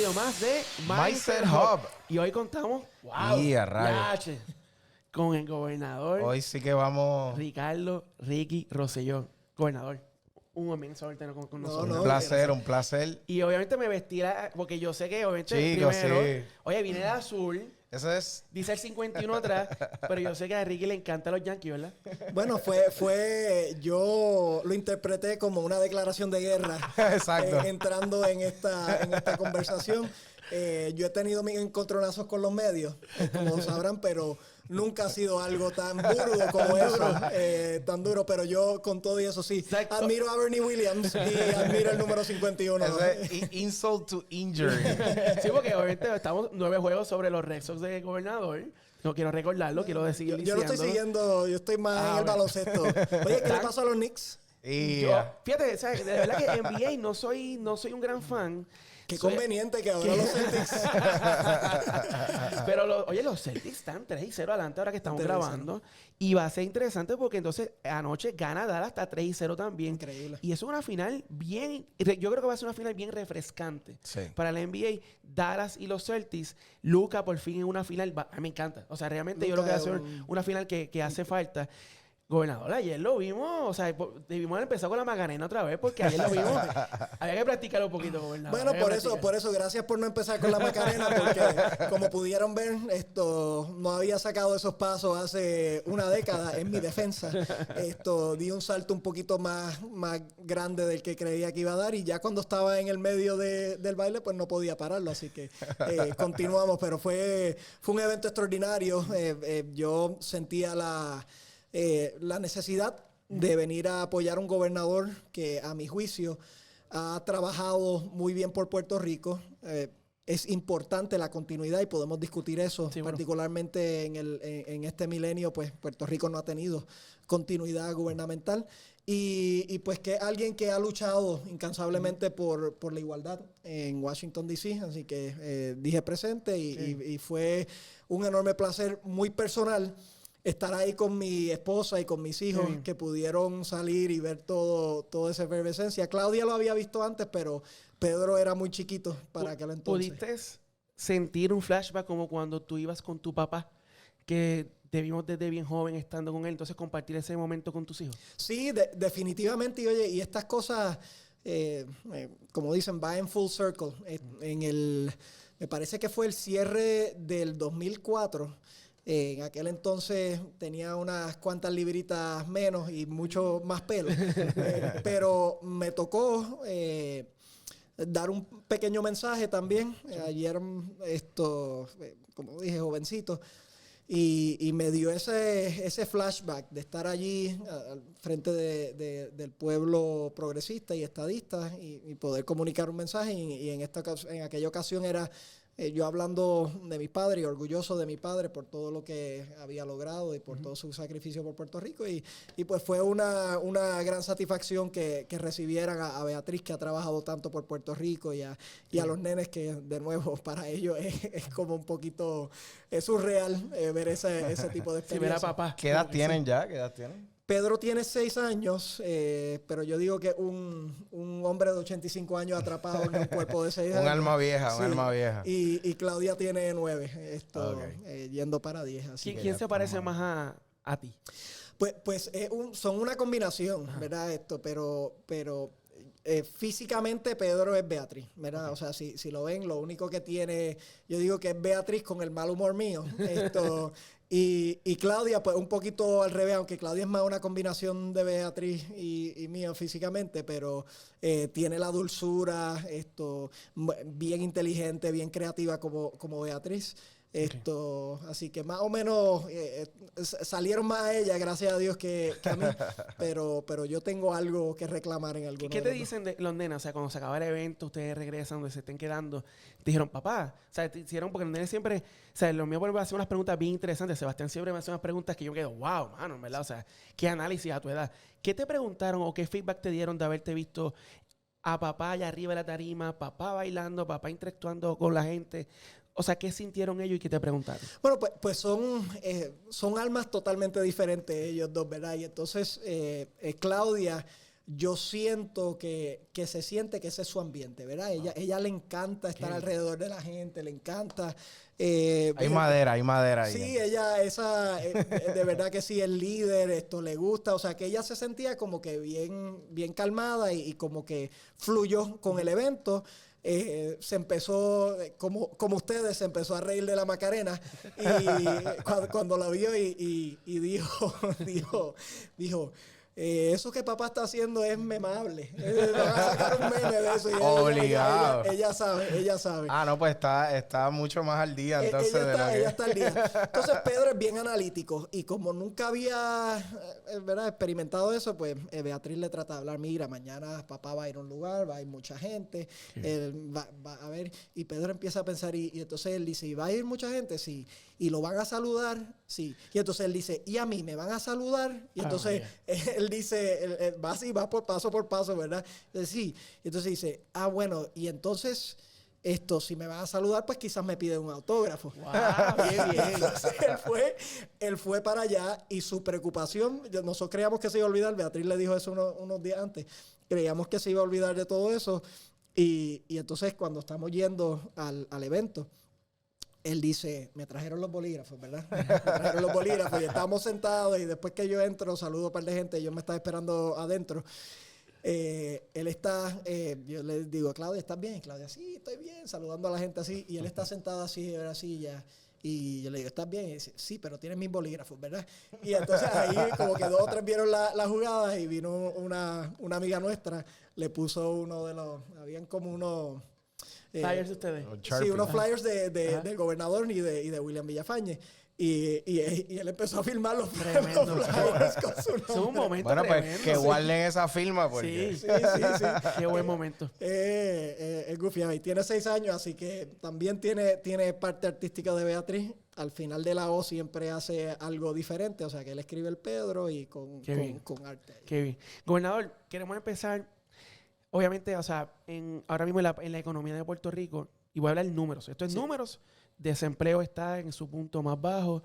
episodio más de Mindset Hub. Y hoy contamos, Y a rayos. yache, con el gobernador Hoy sí que vamos. Ricardo Ricky Rosselló. Gobernador, un inmenso honor tenerlo con nosotros. Un placer, un placer. Y obviamente me vestirá, porque yo sé que obviamente Chicos, primero, sí. oye, viene de azul, Eso es. dice el 51 atrás, pero yo sé que a Ricky le encantan los Yankees, ¿verdad? Bueno, yo lo interpreté como una declaración de guerra. Exacto. Entrando en esta conversación. Yo he tenido mis encontronazos con los medios, como sabrán, pero nunca ha sido algo tan burdo como eso, tan duro. Pero yo, con todo y eso, sí, Exacto. admiro a Bernie Williams y admiro el número 51. Eso es insult to injury. Sí, porque obviamente estamos 9 juegos sobre los Red Sox de gobernador. No quiero recordarlo, quiero decir. Yo lo estoy siguiendo, yo estoy más en el baloncesto. Oye, ¿qué le pasó a los Knicks? Y Fíjate, ¿sabes? De verdad que NBA no soy un gran fan. Qué conveniente que ahora los Celtics... Pero oye, los Celtics están 3-0 adelante ahora que estamos grabando. Y va a ser interesante porque entonces anoche gana Dallas hasta 3-0 también. Increíble. Y eso es una final bien... Yo creo que va a ser una final bien refrescante. Sí. Para la NBA, Dallas y los Celtics. Luka por fin en una final... A mí me encanta. O sea, realmente yo creo que va a ser una final que hace falta. Gobernador, ayer lo vimos, o sea, debimos haber empezado con la Macarena otra vez porque ayer lo vimos. Había que practicarlo un poquito, gobernador. Bueno, por eso, gracias por no empezar con la Macarena, porque como pudieron ver, no había sacado esos pasos hace una década en mi defensa. Di un salto un poquito más grande del que creía que iba a dar y ya cuando estaba en el medio del baile, pues no podía pararlo, así que continuamos, pero fue un evento extraordinario. Yo sentía la necesidad de venir a apoyar a un gobernador que, a mi juicio, ha trabajado muy bien por Puerto Rico. Es importante la continuidad y podemos discutir eso, sí, particularmente en este milenio, pues Puerto Rico no ha tenido continuidad gubernamental. Y pues que alguien que ha luchado incansablemente por la igualdad en Washington, D.C., así que dije presente y fue un enorme placer muy personal estar ahí con mi esposa y con mis hijos que pudieron salir y ver toda esa efervescencia. Claudia lo había visto antes, pero Pedro era muy chiquito para aquel entonces. ¿Pudiste sentir un flashback como cuando tú ibas con tu papá, que te vimos desde bien joven estando con él, entonces compartir ese momento con tus hijos? Sí, definitivamente. Y oye, y estas cosas, como dicen, va en full circle. Me parece que fue el cierre del 2004. En aquel entonces tenía unas cuantas libritas menos y mucho más pelo. Pero me tocó dar un pequeño mensaje también. Ayer, como dije, jovencito. Y me dio ese flashback de estar allí al frente del pueblo progresista y estadista y poder comunicar un mensaje. Y en aquella ocasión era... yo hablando de mi padre y orgulloso de mi padre por todo lo que había logrado y por todo su sacrificio por Puerto Rico. Y pues fue una gran satisfacción que recibieran a Beatriz, que ha trabajado tanto por Puerto Rico, y a los nenes, que de nuevo para ellos es como un poquito surreal ver ese tipo de experiencia. Sí, ver a papá. ¿Qué edad tienen ya? ¿Qué edad tienen? Pedro tiene 6 años, pero yo digo que un hombre de 85 años atrapado en un cuerpo de 6 años. Un alma vieja, un alma vieja. Y Claudia tiene 9, yendo para 10. Así ¿Quién se parece más a ti? Pues son una combinación, ¿verdad? Pero físicamente Pedro es Beatriz, ¿verdad? Okay. O sea, si lo ven, lo único que tiene, yo digo que es Beatriz con el mal humor mío. Y Claudia, pues un poquito al revés, aunque Claudia es más una combinación de Beatriz y mío físicamente, pero tiene la dulzura, bien inteligente, bien creativa como Beatriz. Así que más o menos salieron más a ella, gracias a Dios, que a mí, pero yo tengo algo que reclamar en algunos. ¿Qué te dicen de los nenas? O sea, cuando se acaba el evento, ustedes regresan, donde se estén quedando, te dijeron, papá, o sea, te hicieron, porque los nenes siempre, o sea, los míos me hacen unas preguntas bien interesantes. Sebastián siempre me hace unas preguntas que yo me quedo, wow, mano, ¿verdad? O sea, qué análisis a tu edad. ¿Qué te preguntaron o qué feedback te dieron de haberte visto a papá allá arriba de la tarima, papá bailando, papá interactuando con la gente? O sea, ¿qué sintieron ellos y qué te preguntaron? Bueno, pues son almas totalmente diferentes ellos dos, ¿verdad? Y entonces Claudia, yo siento que se siente que ese es su ambiente, ¿verdad? Ella le encanta estar alrededor de la gente, le encanta... hay madera ahí. Sí, ella, de verdad que sí, es líder, esto le gusta, o sea, que ella se sentía como que bien calmada y como que fluyó con el evento. Se empezó, como ustedes, se empezó a reír de la Macarena y cuando la vio y dijo, eso que papá está haciendo es memable. Van a sacar un meme de eso. Y obligado. Ella sabe. Ah, no, pues está mucho más al día, entonces. Ella está al día. Entonces Pedro es bien analítico y como nunca había ¿verdad? Experimentado eso, pues Beatriz le trata de hablar, mira, mañana papá va a ir a un lugar, va a ir mucha gente, él va a ver, y Pedro empieza a pensar y entonces él dice, ¿y va a ir mucha gente? Sí. ¿Y lo van a saludar? Sí. Y entonces él dice, ¿y a mí me van a saludar? Y entonces él dice, él va así, va por paso, ¿verdad? Sí. Y entonces dice, bueno, y entonces... si me van a saludar, pues quizás me piden un autógrafo. Wow, bien. Entonces él fue para allá y su preocupación, nosotros creíamos que se iba a olvidar, Beatriz le dijo eso unos días antes, creíamos que se iba a olvidar de todo eso y entonces cuando estamos yendo al evento, él dice, me trajeron los bolígrafos, ¿verdad? Me trajeron los bolígrafos y estábamos sentados y después que yo entro, saludo a un par de gente, yo me estaba esperando adentro. Él está, yo le digo a Claudia, ¿estás bien? Claudia, sí, estoy bien, saludando a la gente así. Y él está sentado así en la silla. Y yo le digo, ¿estás bien? Y dice, sí, pero tienes mis bolígrafos, ¿verdad? Y entonces ahí como que 2 o 3 vieron la jugada y vino una amiga nuestra, le puso uno de los, habían como unos... ¿Flyers de ustedes? Sí, unos flyers del gobernador y de William Villafañe. Y él empezó a filmar los flyers con su nombre. Es un momento Bueno, pues tremendo, que guarden esa firma porque... Sí. Sí. Qué buen momento. Es Goofy y tiene 6 años, así que también tiene parte artística de Beatriz. Al final de la O siempre hace algo diferente, o sea que él escribe el Pedro y con arte. Qué bien. Gobernador, queremos empezar, obviamente, o sea, ahora mismo en la economía de Puerto Rico, y voy a hablar de números. Esto es números. Desempleo está en su punto más bajo,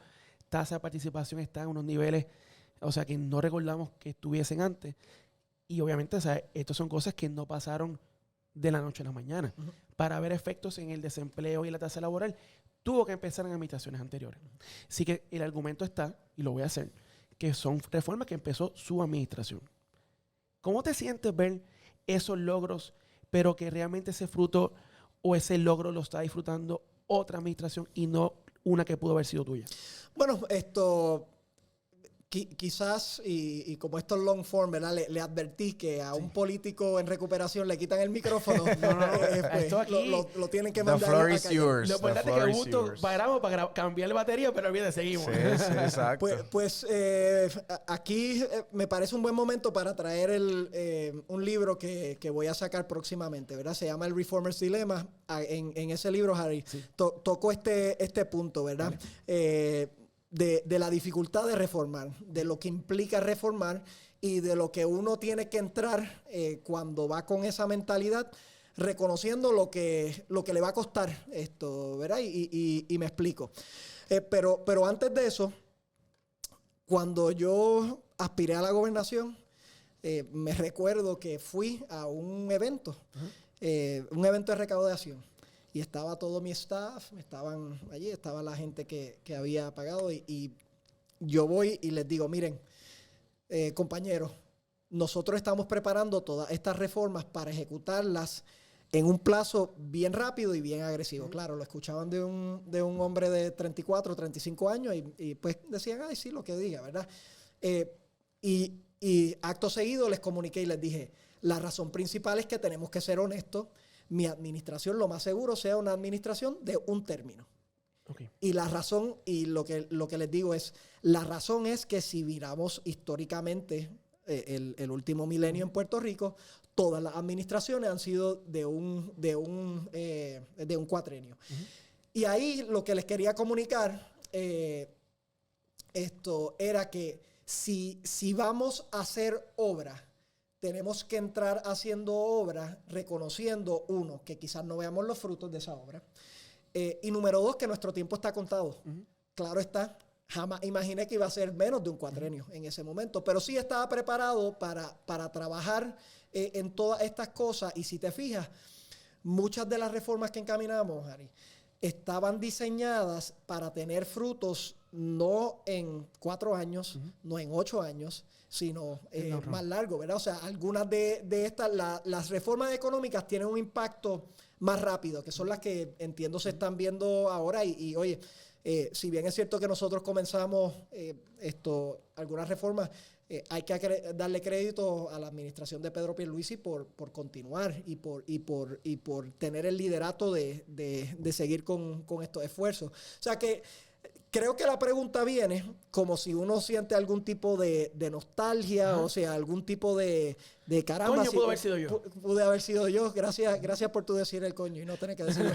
tasa de participación está en unos niveles, o sea, que no recordamos que estuviesen antes. Y obviamente, o sea, estas son cosas que no pasaron de la noche a la mañana. Uh-huh. Para ver efectos en el desempleo y la tasa laboral, tuvo que empezar en administraciones anteriores. Así que el argumento está, y lo voy a hacer, que son reformas que empezó su administración. ¿Cómo te sientes ver esos logros, pero que realmente ese fruto o ese logro lo está disfrutando otra administración y no una que pudo haber sido tuya? Bueno, quizás, y como esto es long form, ¿verdad? Le advertí que a un político en recuperación le quitan el micrófono. Lo tienen que mandar. The floor is yours. Lo importante es que justo paramos para cambiar la batería, pero olvídate, seguimos. Sí, exacto. Pues aquí me parece un buen momento para traer un libro que voy a sacar próximamente, ¿verdad? Se llama El Reformer's Dilemma. En ese libro, Harry, toco este punto, ¿verdad? De la dificultad de reformar, de lo que implica reformar y de lo que uno tiene que entrar cuando va con esa mentalidad, reconociendo lo que le va a costar esto, ¿verdad? Y me explico. Pero antes de eso, cuando yo aspiré a la gobernación, me recuerdo que fui a un evento de recaudación. Y estaba todo mi staff, estaban allí, estaba la gente que había pagado y yo voy y les digo, miren, compañeros, nosotros estamos preparando todas estas reformas para ejecutarlas en un plazo bien rápido y bien agresivo. Claro, lo escuchaban de un hombre de 34, 35 años y pues decían, ay, sí, lo que diga, ¿verdad? Y acto seguido les comuniqué y les dije, la razón principal es que tenemos que ser honestos. Mi administración, lo más seguro, sea una administración de un término. Okay. Y la razón, y lo que les digo es, la razón es que si miramos históricamente el último milenio en Puerto Rico, todas las administraciones han sido de un cuatrenio. Uh-huh. Y ahí lo que les quería comunicar era que si vamos a hacer obra, tenemos que entrar haciendo obra, reconociendo, uno, que quizás no veamos los frutos de esa obra. Y número 2, que nuestro tiempo está contado. Uh-huh. Claro está, Jamás imaginé que iba a ser menos de un cuatrenio en ese momento, pero sí estaba preparado para trabajar en todas estas cosas. Y si te fijas, muchas de las reformas que encaminamos, Harry, estaban diseñadas para tener frutos no en 4 años, no en 8 años, sino más largo, ¿verdad? O sea, algunas de estas, las reformas económicas tienen un impacto más rápido, que son las que entiendo se están viendo ahora. Y oye, si bien es cierto que nosotros comenzamos algunas reformas, hay que darle crédito a la administración de Pedro Pierluisi por continuar y por tener el liderato de seguir con estos esfuerzos. O sea que creo que la pregunta viene como si uno siente algún tipo de nostalgia, o sea, algún tipo de caramba. Coño, pudo haber sido yo. Pude haber sido yo. Gracias por tú decir el coño y no tener que decirlo.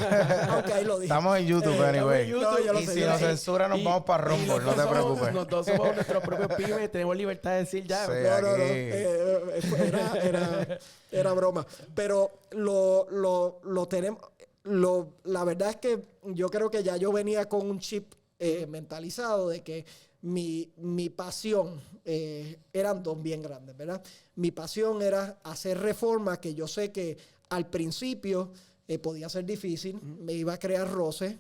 Aunque ahí lo dije. Estamos en YouTube, anyway. Y si nos censuran, nos vamos para Rumble, no te preocupes. Nosotros somos nuestros propios pymes, tenemos libertad de decir ya. Sí, Era broma. Pero lo tenemos. La verdad es que yo creo que ya yo venía con un chip mentalizado de que mi pasión eran dos bien grandes, ¿verdad? Mi pasión era hacer reformas que yo sé que al principio podía ser difícil, me iba a crear roces,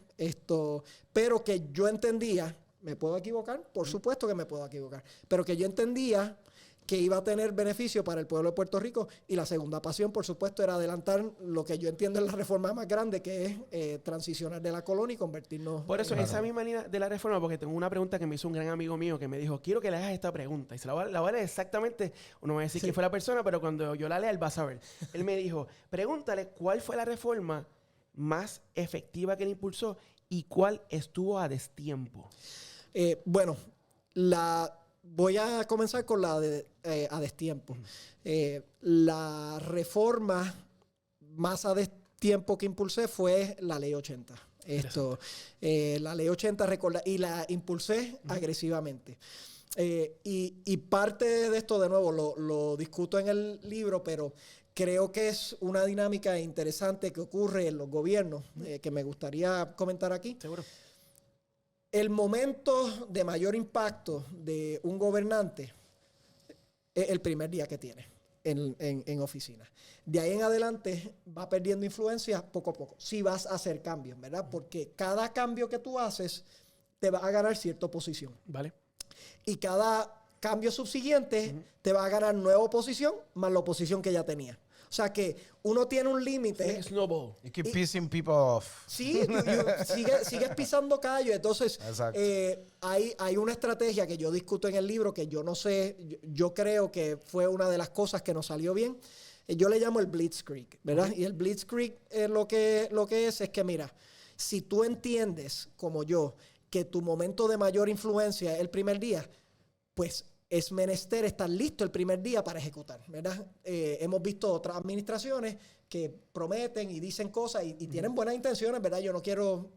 pero que yo entendía, ¿me puedo equivocar? Por supuesto que me puedo equivocar, pero que yo entendía que iba a tener beneficio para el pueblo de Puerto Rico. Y la segunda pasión, por supuesto, era adelantar lo que yo entiendo es la reforma más grande, que es transicionar de la colonia y convertirnos... Por eso, esa misma línea de la reforma, porque tengo una pregunta que me hizo un gran amigo mío que me dijo, quiero que le hagas esta pregunta. Y se la voy a leer exactamente, no voy a decir quién fue la persona, pero cuando yo la lea, él va a saber. Él me dijo, pregúntale cuál fue la reforma más efectiva que él impulsó y cuál estuvo a destiempo. Bueno, voy a comenzar con la a destiempo. La reforma más a destiempo que impulsé fue la Ley 80. La Ley 80 y la impulsé agresivamente. Y parte de esto, de nuevo, lo discuto en el libro, pero creo que es una dinámica interesante que ocurre en los gobiernos, que me gustaría comentar aquí. Seguro. El momento de mayor impacto de un gobernante es el primer día que tiene en oficina. De ahí en adelante va perdiendo influencia poco a poco. Si vas a hacer cambios, ¿verdad? Porque cada cambio que tú haces te va a ganar cierta oposición. Vale. Y cada cambio subsiguiente te va a ganar nueva oposición más la oposición que ya tenía. O sea que uno tiene un límite. Snowball. You keep pissing people off. Sí, sigues pisando callo. Entonces, hay una estrategia que yo discuto en el libro que yo no sé, yo creo que fue una de las cosas que nos salió bien. Yo le llamo el Blitzkrieg, ¿verdad? Y el Blitzkrieg lo que es que, mira, si tú entiendes, como yo, que tu momento de mayor influencia es el primer día, pues es menester estar listo el primer día para ejecutar, ¿verdad? Hemos visto otras administraciones que prometen y dicen cosas y tienen buenas intenciones, ¿verdad? Yo no quiero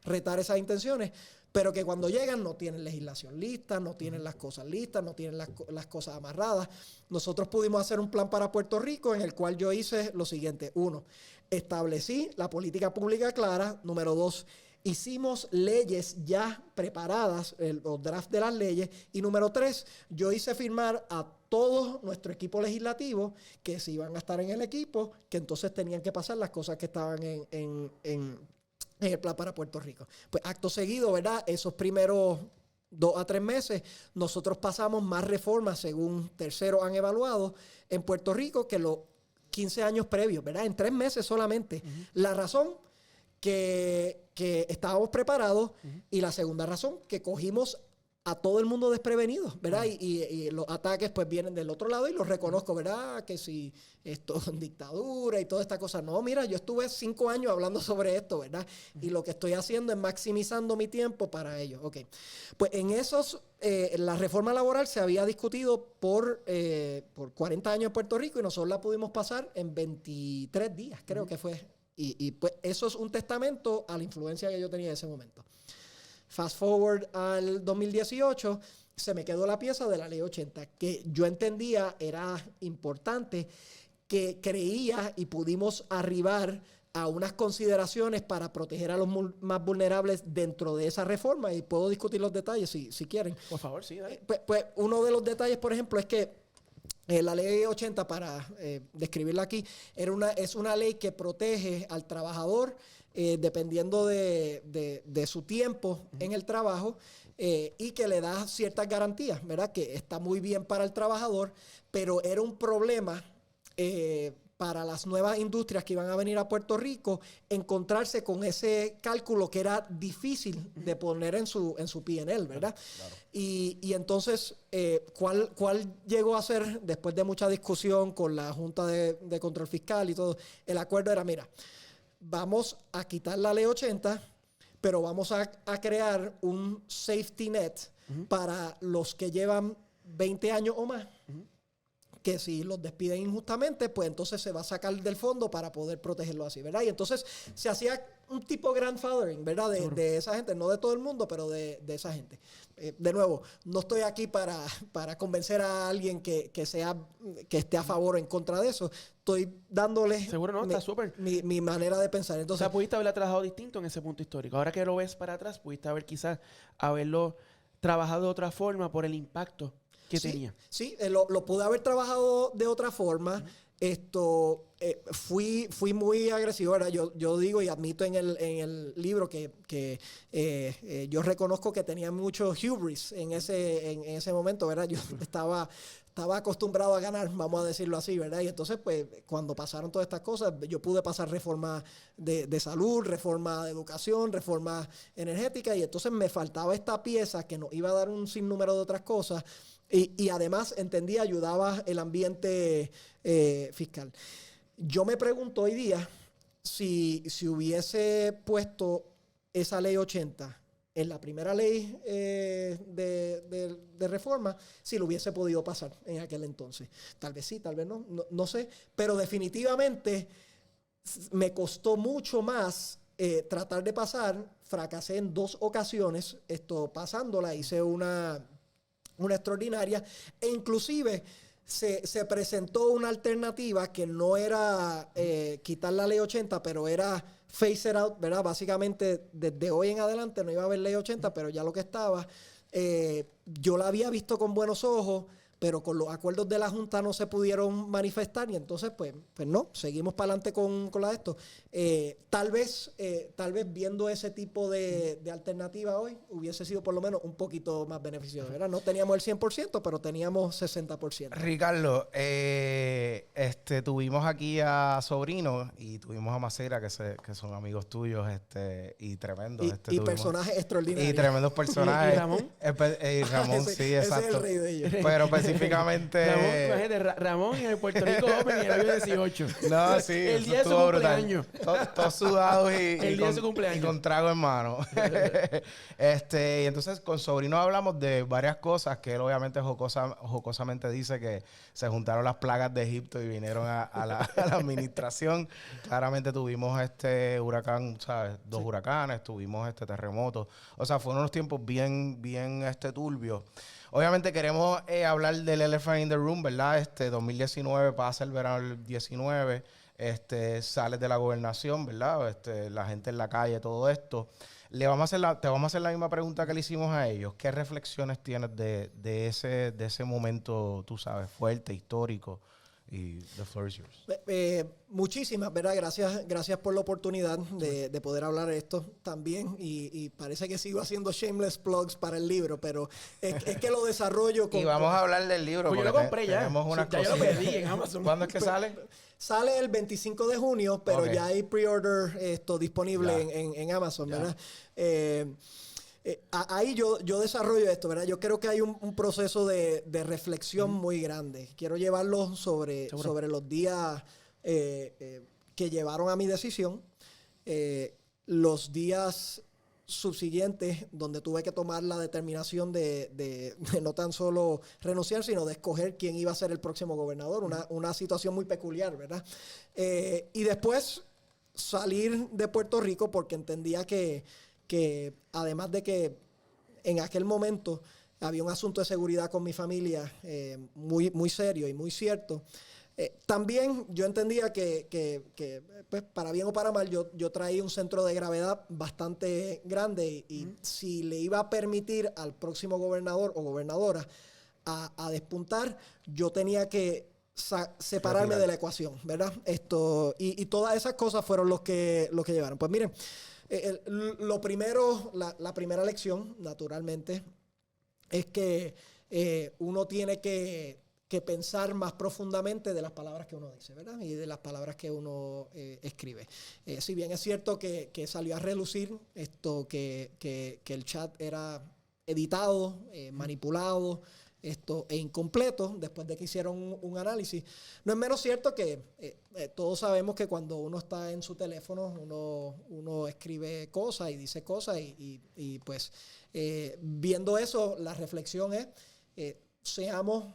retar esas intenciones, pero que cuando llegan no tienen legislación lista, no tienen las cosas listas, no tienen las cosas amarradas. Nosotros pudimos hacer un plan para Puerto Rico en el cual yo hice lo siguiente. 1, establecí la política pública clara. Número 2, hicimos leyes ya preparadas, los drafts de las leyes. Y número 3, yo hice firmar a todo nuestro equipo legislativo que si iban a estar en el equipo, que entonces tenían que pasar las cosas que estaban en el plan para Puerto Rico. Pues acto seguido, ¿verdad? Esos primeros 2 a 3 meses, nosotros pasamos más reformas, según terceros han evaluado, en Puerto Rico que los 15 años previos, ¿verdad? En 3 meses solamente. La razón que estábamos preparados y la segunda razón que cogimos a todo el mundo desprevenido, ¿verdad? Y los ataques pues vienen del otro lado y los reconozco, ¿verdad? Que si esto es dictadura y toda esta cosa. No, mira, yo estuve 5 años hablando sobre esto, ¿verdad? Y lo que estoy haciendo es maximizando mi tiempo para ello. Ok. Pues en esos, la reforma laboral se había discutido por 40 años en Puerto Rico y nosotros la pudimos pasar en 23 días, creo que fue. Y pues eso es un testamento a la influencia que yo tenía en ese momento. Fast forward al 2018, se me quedó la pieza de la Ley 80, que yo entendía era importante, que creía y pudimos arribar a unas consideraciones para proteger a los más vulnerables dentro de esa reforma, y puedo discutir los detalles si quieren. Por favor, sí, dale. Pues uno de los detalles, por ejemplo, es que la ley 80, para describirla aquí, es una ley que protege al trabajador dependiendo de su tiempo en el trabajo, y que le da ciertas garantías, ¿verdad? Que está muy bien para el trabajador, pero era un problema para las nuevas industrias que iban a venir a Puerto Rico, encontrarse con ese cálculo que era difícil de poner en su P&L, ¿verdad? Claro. Y entonces, ¿cuál llegó a ser, después de mucha discusión con la Junta de Control Fiscal y todo, el acuerdo era, mira, vamos a quitar la ley 80, pero vamos a crear un safety net para los que llevan 20 años o más, que si los despiden injustamente, pues entonces se va a sacar del fondo para poder protegerlo así, ¿verdad? Y entonces se hacía un tipo grandfathering, ¿verdad? De esa gente, no de todo el mundo, pero de esa gente. De nuevo, no estoy aquí para convencer a alguien que esté a favor o en contra de eso. Estoy dándole seguro no, está súper. Mi manera de pensar. Entonces, o sea, pudiste haberla trabajado distinto en ese punto histórico. Ahora que lo ves para atrás, pudiste haber quizás haberlo trabajado de otra forma por el impacto que tenía. Sí, lo pude haber trabajado de otra forma. Fui muy agresivo, ¿verdad? Yo digo y admito en el libro que yo reconozco que tenía mucho hubris en ese momento, ¿verdad? Yo estaba acostumbrado a ganar, vamos a decirlo así, ¿verdad? Y entonces, pues, cuando pasaron todas estas cosas, yo pude pasar reforma de salud, reforma de educación, reforma energética, y entonces me faltaba esta pieza que nos iba a dar un sinnúmero de otras cosas. Y además, entendía, ayudaba el ambiente fiscal. Yo me pregunto hoy día si hubiese puesto esa ley 80 en la primera ley de reforma, si lo hubiese podido pasar en aquel entonces. Tal vez sí, tal vez no sé. Pero definitivamente me costó mucho más tratar de pasar. Fracasé en 2 ocasiones. Pasándola, hice una extraordinaria, e inclusive se presentó una alternativa que no era quitar la ley 80, pero era phase it out, ¿verdad? Básicamente, desde hoy en adelante no iba a haber ley 80, pero ya lo que estaba, yo la había visto con buenos ojos, pero con los acuerdos de la Junta no se pudieron manifestar, y entonces pues no, seguimos para adelante con la de esto. Tal vez viendo ese tipo de alternativa hoy hubiese sido por lo menos un poquito más beneficioso, ¿verdad? No teníamos el 100%, pero teníamos 60%. Ricardo, tuvimos aquí a Sobrino y tuvimos a Macera, que son amigos tuyos, y tremendos. Y personajes extraordinarios. Y tremendos personajes. ¿Y Ramón? Y Ramón, sí, exacto. Ese es el rey de ellos. Pero específicamente... Ramón en el Puerto Rico Open y el año 18. No, sí. El día de su cumpleaños. Todos sudados el día de su cumpleaños. Y con trago en mano. Y entonces con Sobrino hablamos de varias cosas que él obviamente jocosamente dice que se juntaron las plagas de Egipto y vinieron a la administración. Claramente tuvimos huracán, ¿sabes? 2 huracanes, tuvimos terremoto. O sea, fueron unos tiempos bien turbios. Obviamente queremos hablar del elephant in the room, ¿verdad? 2019 pasa el verano del 19, sales de la gobernación, ¿verdad? La gente en la calle, todo esto. Te vamos a hacer la misma pregunta que le hicimos a ellos. ¿Qué reflexiones tienes de ese momento, tú sabes, fuerte, histórico? Y the floor is yours. Muchísimas, ¿verdad? Gracias por la oportunidad de poder hablar de esto también. Y parece que sigo haciendo shameless plugs para el libro, pero es que lo desarrollo y vamos a hablar del libro. Pues yo lo compré ya. Tenemos unas ya yo lo pedí en Amazon. ¿Cuándo es que sale? Sale el 25 de junio, pero ya hay pre-order disponible en Amazon, ¿verdad? Ahí yo desarrollo esto, ¿verdad? Yo creo que hay un proceso de reflexión muy grande. Quiero llevarlo sobre los días que llevaron a mi decisión, los días subsiguientes donde tuve que tomar la determinación de no tan solo renunciar, sino de escoger quién iba a ser el próximo gobernador. Una situación muy peculiar, ¿verdad? Y después salir de Puerto Rico porque entendía que además de que en aquel momento había un asunto de seguridad con mi familia muy serio y muy cierto, También yo entendía que pues, para bien o para mal, yo traía un centro de gravedad bastante grande y si le iba a permitir al próximo gobernador o gobernadora a despuntar, yo tenía que separarme de la ecuación, ¿verdad? Y todas esas cosas fueron los que llevaron. Pues miren, lo primero, la primera lección, naturalmente, es que uno tiene que pensar más profundamente de las palabras que uno dice, ¿verdad? Y de las palabras que uno escribe. Si bien es cierto que salió a relucir que el chat era editado, manipulado, e incompleto, después de que hicieron un análisis, no es menos cierto que todos sabemos que cuando uno está en su teléfono, uno escribe cosas y dice cosas y pues viendo eso, la reflexión es seamos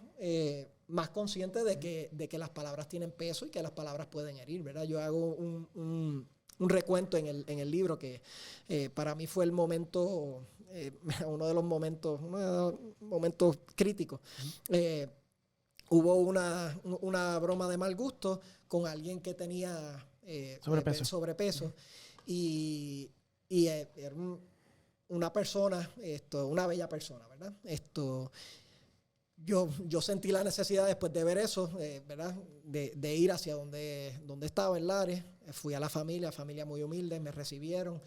más conscientes de que las palabras tienen peso y que las palabras pueden herir, ¿verdad? Yo hago un recuento en el libro que para mí fue el momento, uno de los momentos críticos. Hubo una broma de mal gusto con alguien que tenía sobrepeso y era una persona, una bella persona, ¿verdad? Yo sentí la necesidad después de ver eso, ¿verdad? De ir hacia donde estaba en Lares. Fui a la familia muy humilde, me recibieron,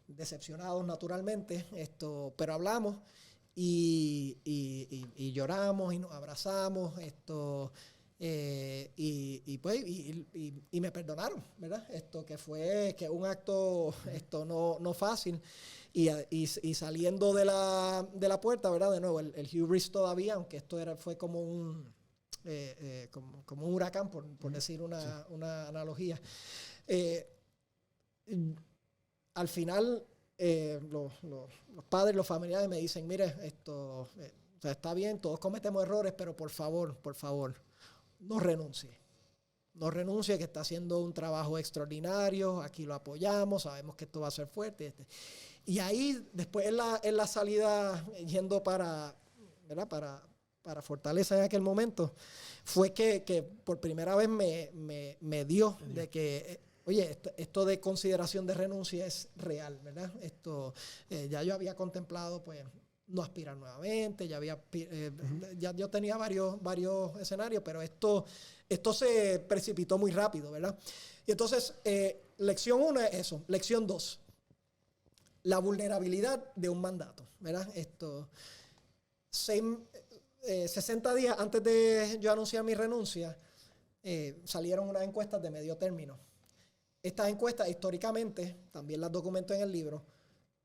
decepcionados naturalmente, pero hablamos y lloramos y nos abrazamos, y me perdonaron, ¿verdad? Que fue un acto no fácil. Y saliendo de la puerta, ¿verdad? De nuevo, el hubris todavía, aunque fue como un huracán, por decir una analogía. Al final, los padres, los familiares me dicen, mire, o sea, está bien, todos cometemos errores, pero por favor, no renuncie. No renuncie, que está haciendo un trabajo extraordinario, aquí lo apoyamos, sabemos que esto va a ser fuerte. Y ahí, después en la salida, yendo para Fortaleza en aquel momento, fue que por primera vez me dio de que, oye, esto de consideración de renuncia es real, ¿verdad? Ya yo había contemplado, pues, no aspirar nuevamente, ya yo tenía varios escenarios, pero esto se precipitó muy rápido, ¿verdad? Y entonces, lección 1 es eso. Lección 2. La vulnerabilidad de un mandato, ¿verdad? 60 días antes de yo anunciar mi renuncia, salieron unas encuestas de medio término. Estas encuestas, históricamente, también las documento en el libro,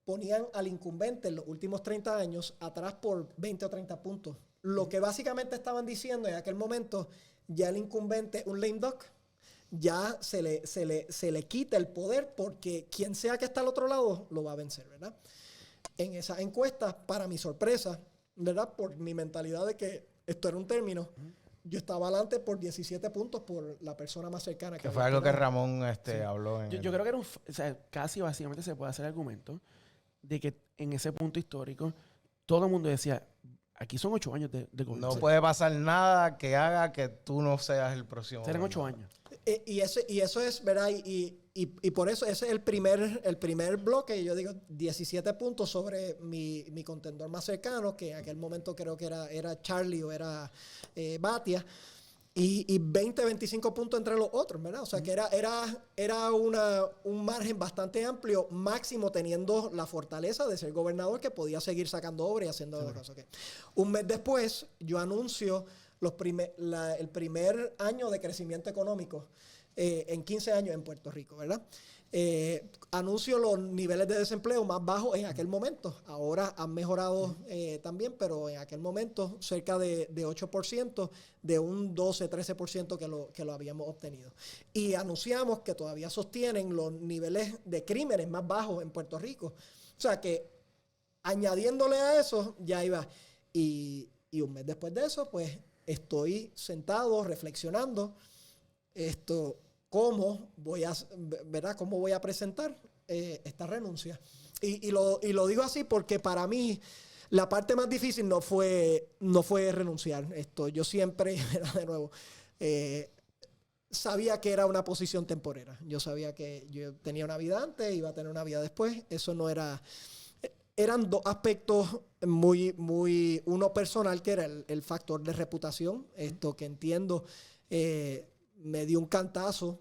ponían al incumbente en los últimos 30 años atrás por 20 o 30 puntos. Lo que básicamente estaban diciendo en aquel momento, ya el incumbente, un lame duck, ya se le quita el poder porque quien sea que está al otro lado lo va a vencer, ¿verdad? En esas encuestas, para mi sorpresa, ¿verdad? Por mi mentalidad de que esto era un término, yo estaba adelante por 17 puntos por la persona más cercana. Que fue algo que Ramón habló en yo creo que era o sea, casi básicamente se puede hacer el argumento de que en ese punto histórico todo el mundo decía, aquí son 8 años de gobierno. No puede pasar nada que haga que tú no seas el próximo. Serán 8 años. Y eso es, ¿verdad? Y por eso ese es el primer bloque. Y yo digo 17 puntos sobre mi contendor más cercano, que en aquel momento creo que era Charlie o era Batia. Y 20, 25 puntos entre los otros, ¿verdad? O sea, que era un margen bastante amplio, máximo teniendo la fortaleza de ser gobernador que podía seguir sacando obras y haciendo cosas. Okay. Un mes después, yo anuncio el primer año de crecimiento económico en 15 años en Puerto Rico, ¿verdad? Anuncio los niveles de desempleo más bajos en aquel momento. Ahora han mejorado también, pero en aquel momento cerca de 8%, de un 12-13% que lo habíamos obtenido. Y anunciamos que todavía sostienen los niveles de crímenes más bajos en Puerto Rico. O sea que añadiéndole a eso, ya iba. Y un mes después de eso, pues estoy sentado reflexionando cómo voy a presentar esta renuncia. Y lo digo así porque para mí la parte más difícil no fue renunciar. Yo siempre, de nuevo, sabía que era una posición temporera. Yo sabía que yo tenía una vida antes, iba a tener una vida después. Eso no era... Eran dos aspectos muy uno personal, que era el factor de reputación, esto que entiendo, me dio un cantazo,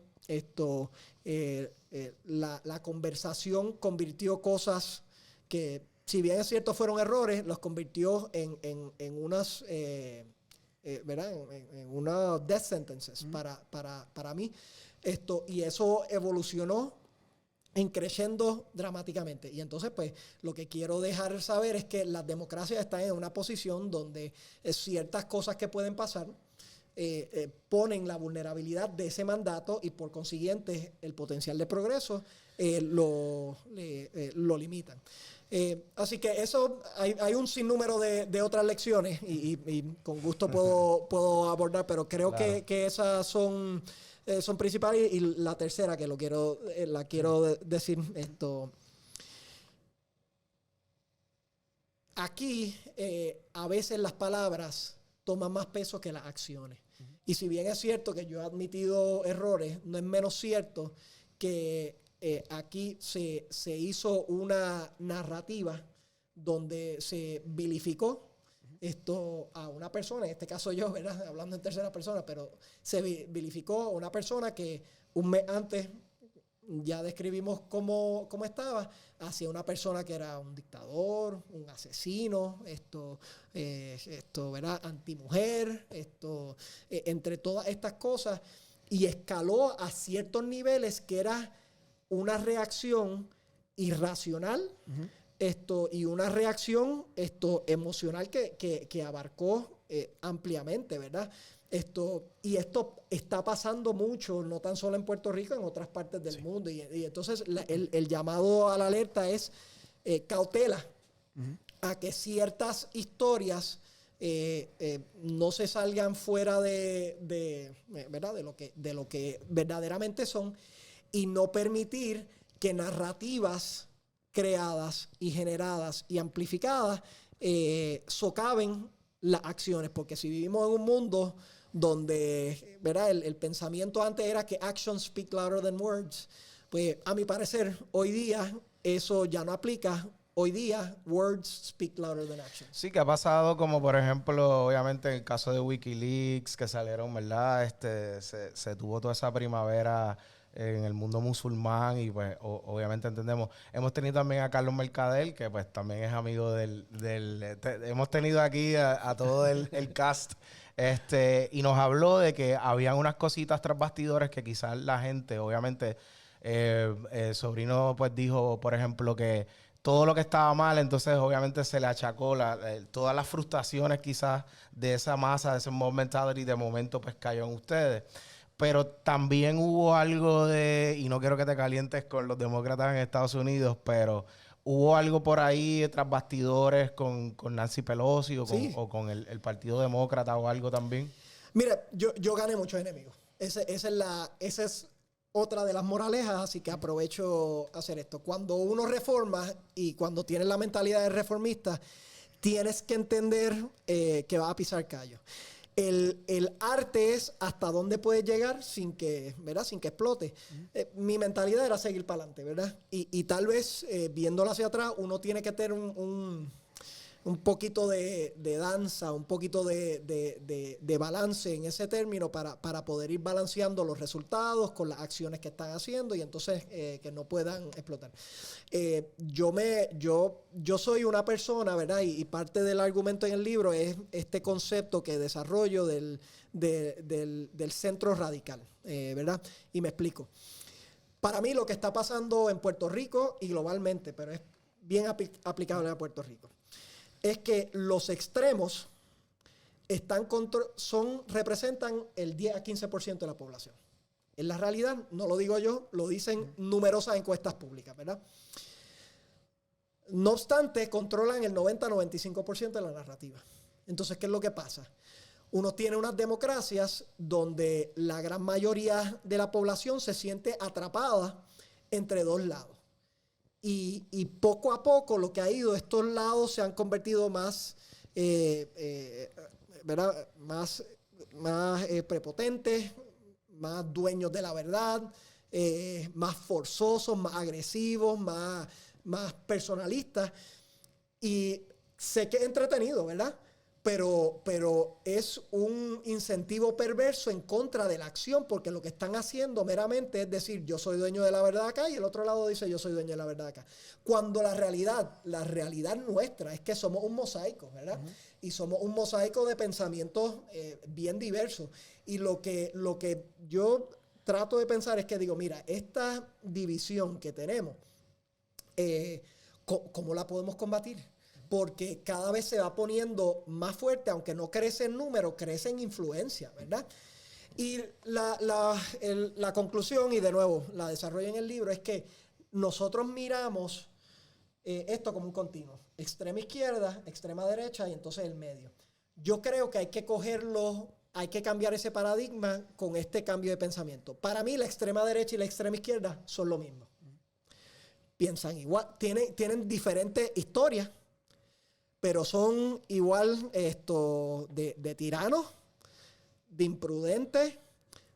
la conversación convirtió cosas que, si bien es cierto fueron errores, los convirtió en unas, ¿verdad? En unas death sentences para mí, y eso evolucionó creciendo dramáticamente. Y entonces, pues, lo que quiero dejar saber es que las democracias están en una posición donde ciertas cosas que pueden pasar ponen la vulnerabilidad de ese mandato y, por consiguiente, el potencial de progreso lo limitan. Así que eso, hay un sinnúmero de otras lecciones y con gusto puedo abordar, pero creo Claro. que esas son principales. Y la tercera, que la quiero decir, aquí a veces las palabras toman más peso que las acciones. Y si bien es cierto que yo he admitido errores, no es menos cierto que aquí se hizo una narrativa donde se vilificó a una persona, en este caso yo, ¿verdad? Hablando en tercera persona, pero se vilificó a una persona que un mes antes ya describimos cómo estaba, hacia una persona que era un dictador, un asesino, ¿verdad? Antimujer, entre todas estas cosas, y escaló a ciertos niveles que era una reacción irracional, y una reacción emocional que abarcó ampliamente, ¿verdad? Y esto está pasando mucho, no tan solo en Puerto Rico, en otras partes del mundo. Y entonces el llamado a la alerta es cautela a que ciertas historias no se salgan fuera ¿verdad? de lo que verdaderamente son, y no permitir que narrativas creadas y generadas y amplificadas socaven las acciones, porque si vivimos en un mundo donde, ¿verdad? El pensamiento antes era que actions speak louder than words, pues a mi parecer hoy día eso ya no aplica. Hoy día words speak louder than actions. Sí, que ha pasado, como por ejemplo, obviamente en el caso de WikiLeaks, que salieron, ¿verdad? Se tuvo toda esa primavera en el mundo musulmán, y pues obviamente entendemos. Hemos tenido también a Carlos Mercader, que pues también es amigo hemos tenido aquí a todo el cast, y nos habló de que habían unas cositas tras bastidores que quizás la gente, obviamente, Sobrino pues dijo, por ejemplo, que todo lo que estaba mal, entonces obviamente se le achacó todas las frustraciones quizás de esa masa, de ese mentality, de momento pues cayó en ustedes. Pero también hubo algo y no quiero que te calientes con los demócratas en Estados Unidos, pero hubo algo por ahí tras bastidores con Nancy Pelosi o con el Partido Demócrata o algo también. Mira, yo gané muchos enemigos. Esa es otra de las moralejas, así que aprovecho hacer esto. Cuando uno reforma y cuando tienes la mentalidad de reformista, tienes que entender que vas a pisar callo. El arte es hasta dónde puedes llegar sin que, ¿verdad? Sin que explote. Mi mentalidad era seguir para adelante, ¿verdad? Y tal vez, viéndolo hacia atrás, uno tiene que tener un poquito de danza, un poquito de balance en ese término para poder ir balanceando los resultados con las acciones que están haciendo, y entonces que no puedan explotar. Yo soy una persona, ¿verdad? Y parte del argumento en el libro es este concepto que desarrollo del centro radical, ¿verdad? Y me explico. Para mí lo que está pasando en Puerto Rico y globalmente, pero es bien aplicable a Puerto Rico, es que los extremos representan el 10 a 15% de la población. En la realidad, no lo digo yo, lo dicen numerosas encuestas públicas, ¿verdad? No obstante, controlan el 90-95% de la narrativa. Entonces, ¿qué es lo que pasa? Uno tiene unas democracias donde la gran mayoría de la población se siente atrapada entre dos lados. Y poco a poco lo que ha ido, estos lados se han convertido más, ¿verdad? más prepotentes, más dueños de la verdad, más forzosos, más agresivos, más personalistas. Y sé que es entretenido, ¿verdad? Pero es un incentivo perverso en contra de la acción, porque lo que están haciendo meramente es decir, yo soy dueño de la verdad acá, y el otro lado dice, yo soy dueño de la verdad acá. Cuando la realidad nuestra es que somos un mosaico, ¿verdad? Uh-huh. Y somos un mosaico de pensamientos bien diversos. Y lo que yo trato de pensar es que digo, mira, esta división que tenemos, ¿cómo la podemos combatir? Porque cada vez se va poniendo más fuerte, aunque no crece en número, crece en influencia, ¿verdad? Y la conclusión, y de nuevo la desarrollo en el libro, es que nosotros miramos esto como un continuo. Extrema izquierda, extrema derecha y entonces el medio. Yo creo que hay que cogerlo, hay que cambiar ese paradigma con este cambio de pensamiento. Para mí la extrema derecha y la extrema izquierda son lo mismo. Piensan igual, tienen diferentes historias, pero son igual de tiranos, de imprudentes,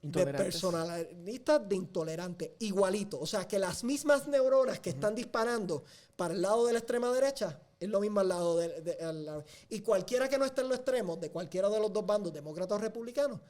de personalistas, de intolerantes, igualito. O sea, que las mismas neuronas que están disparando para el lado de la extrema derecha es lo mismo al lado y cualquiera que no esté en los extremos de cualquiera de los dos bandos, demócratas o republicanos,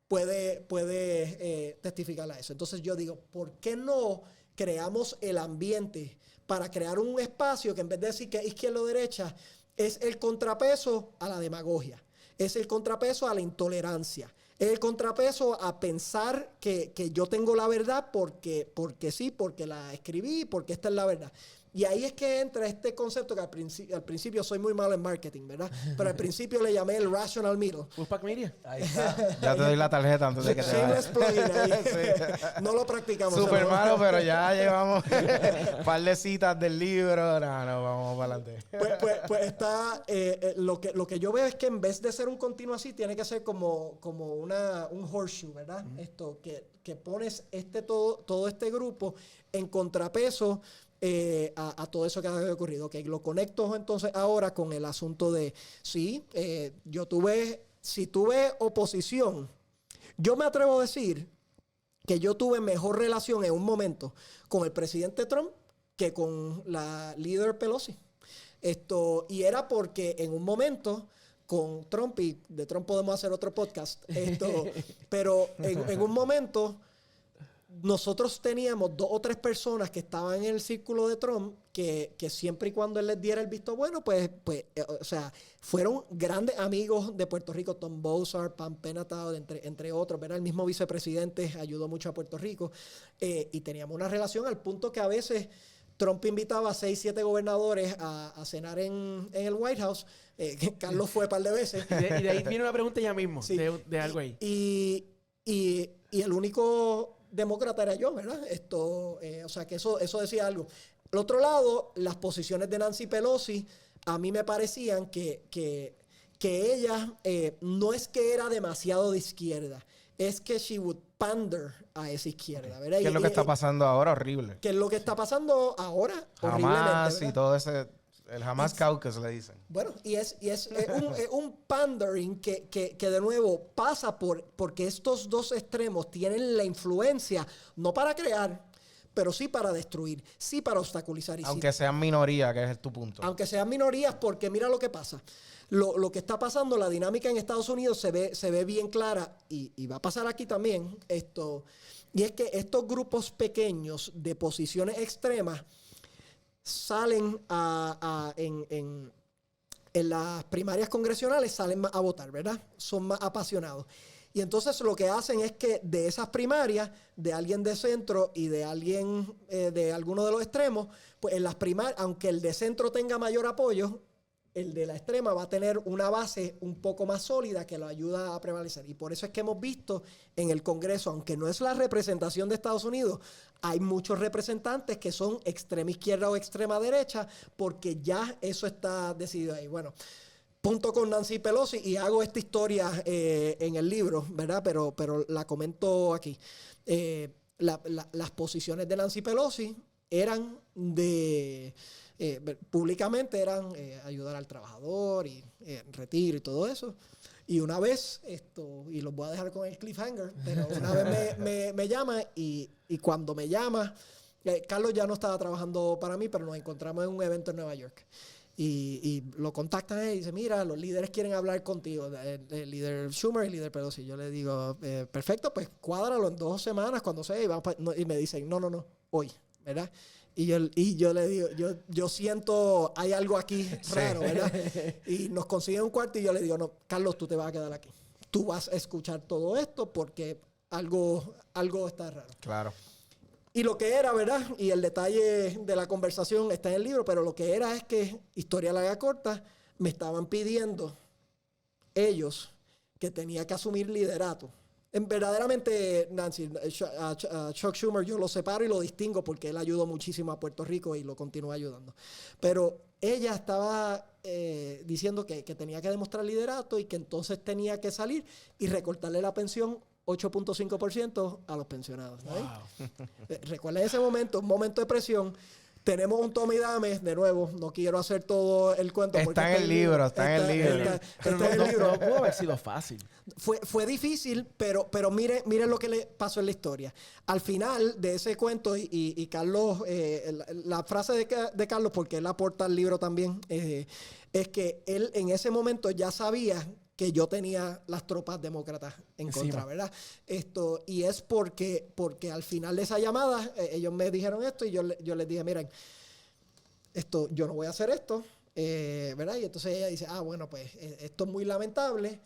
puede testificar a eso. Entonces yo digo, ¿por qué no creamos el ambiente para crear un espacio que en vez de decir que es izquierda o derecha, es el contrapeso a la demagogia, es el contrapeso a la intolerancia, es el contrapeso a pensar que yo tengo la verdad porque sí, porque la escribí, porque esta es la verdad? Y ahí es que entra este concepto que al principio soy muy malo en marketing, ¿verdad? Pero al principio le llamé el rational middle. Wolfpack Media. Ahí está. Ya te doy la tarjeta antes de que te vayas. Sí. No lo practicamos. Súper malo, pero ya llevamos un par de citas del libro. No, vamos para adelante. Pues está... lo que yo veo es que en vez de ser un continuo así, tiene que ser como un horseshoe, ¿verdad? Esto, que pones todo este grupo en contrapeso a todo eso que ha ocurrido. Okay, lo conecto entonces ahora con el asunto de si tuve oposición, yo me atrevo a decir que yo tuve mejor relación en un momento con el presidente Trump que con la líder Pelosi. Y era porque en un momento con Trump, y de Trump podemos hacer otro podcast, pero en un momento nosotros teníamos 2 o 3 personas que estaban en el círculo de Trump que siempre y cuando él les diera el visto bueno, o sea, fueron grandes amigos de Puerto Rico. Tom Bozar, Pam Penatao, entre otros, ¿verdad? El mismo vicepresidente ayudó mucho a Puerto Rico, y teníamos una relación al punto que a veces Trump invitaba a 6, 7 gobernadores a cenar en el White House. Carlos fue un par de veces. Y de ahí viene una pregunta ya mismo, sí, de algo ahí. Y el único demócrata era yo, ¿verdad? O sea, que eso decía algo. Al otro lado, las posiciones de Nancy Pelosi a mí me parecían que ella no es que era demasiado de izquierda, es que she would pander a esa izquierda, ¿verdad? ¿Qué es lo que está pasando ahora? Horrible. ¿Qué es lo que está pasando ahora? Hamas y todo ese... El Hamas Caucus le dicen. Bueno, y es un pandering que de nuevo pasa porque estos dos extremos tienen la influencia, no para crear, pero sí para destruir, sí para obstaculizar. Aunque sean minoría, que es tu punto. Aunque sean minorías, porque mira lo que pasa. Lo que está pasando, la dinámica en Estados Unidos se ve bien clara, y va a pasar aquí también, y es que estos grupos pequeños de posiciones extremas salen en las primarias congresionales, salen más a votar, ¿verdad? Son más apasionados. Y entonces lo que hacen es que de esas primarias, de alguien de centro y de alguien de alguno de los extremos, pues en las primarias, aunque el de centro tenga mayor apoyo, el de la extrema va a tener una base un poco más sólida que lo ayuda a prevalecer. Y por eso es que hemos visto en el Congreso, aunque no es la representación de Estados Unidos, hay muchos representantes que son extrema izquierda o extrema derecha, porque ya eso está decidido ahí. Bueno, punto con Nancy Pelosi, y hago esta historia en el libro, ¿verdad? Pero la comento aquí. Las posiciones de Nancy Pelosi eran públicamente eran ayudar al trabajador y retiro y todo eso. Y una vez, y los voy a dejar con el cliffhanger, pero una vez me llama y cuando me llama, Carlos ya no estaba trabajando para mí, pero nos encontramos en un evento en Nueva York. Y lo contactan y dice, mira, los líderes quieren hablar contigo, el líder Schumer y el líder Pelosi. Yo le digo, perfecto, pues cuádralo en 2 semanas cuando sea. Y me dicen, no, hoy, ¿verdad? Y yo le digo, yo siento, hay algo aquí raro, ¿verdad? Y nos consiguen un cuarto y yo le digo, no, Carlos, tú te vas a quedar aquí. Tú vas a escuchar todo esto porque algo está raro. Claro. Y lo que era, ¿verdad? Y el detalle de la conversación está en el libro, pero lo que era es que, historia larga corta, me estaban pidiendo ellos que tenía que asumir liderato. Verdaderamente, Nancy, a Chuck Schumer yo lo separo y lo distingo porque él ayudó muchísimo a Puerto Rico y lo continúa ayudando. Pero ella estaba diciendo que tenía que demostrar liderato y que entonces tenía que salir y recortarle la pensión 8.5% a los pensionados. ¿No? Wow. Recuerden ese momento, un momento de presión. Tenemos un tome y dame, de nuevo, no quiero hacer todo el cuento. Está en el libro, está en el libro. Está en el libro. No pudo haber sido fácil. Fue difícil, pero mire lo que le pasó en la historia. Al final de ese cuento, y Carlos, la frase de Carlos, porque él aporta al libro también, es que él en ese momento ya sabía que yo tenía las tropas demócratas en contra, ¿verdad? Y es porque al final de esa llamada, ellos me dijeron esto y yo les dije, miren, yo no voy a hacer esto, ¿verdad? Y entonces ella dice, bueno, pues esto es muy lamentable,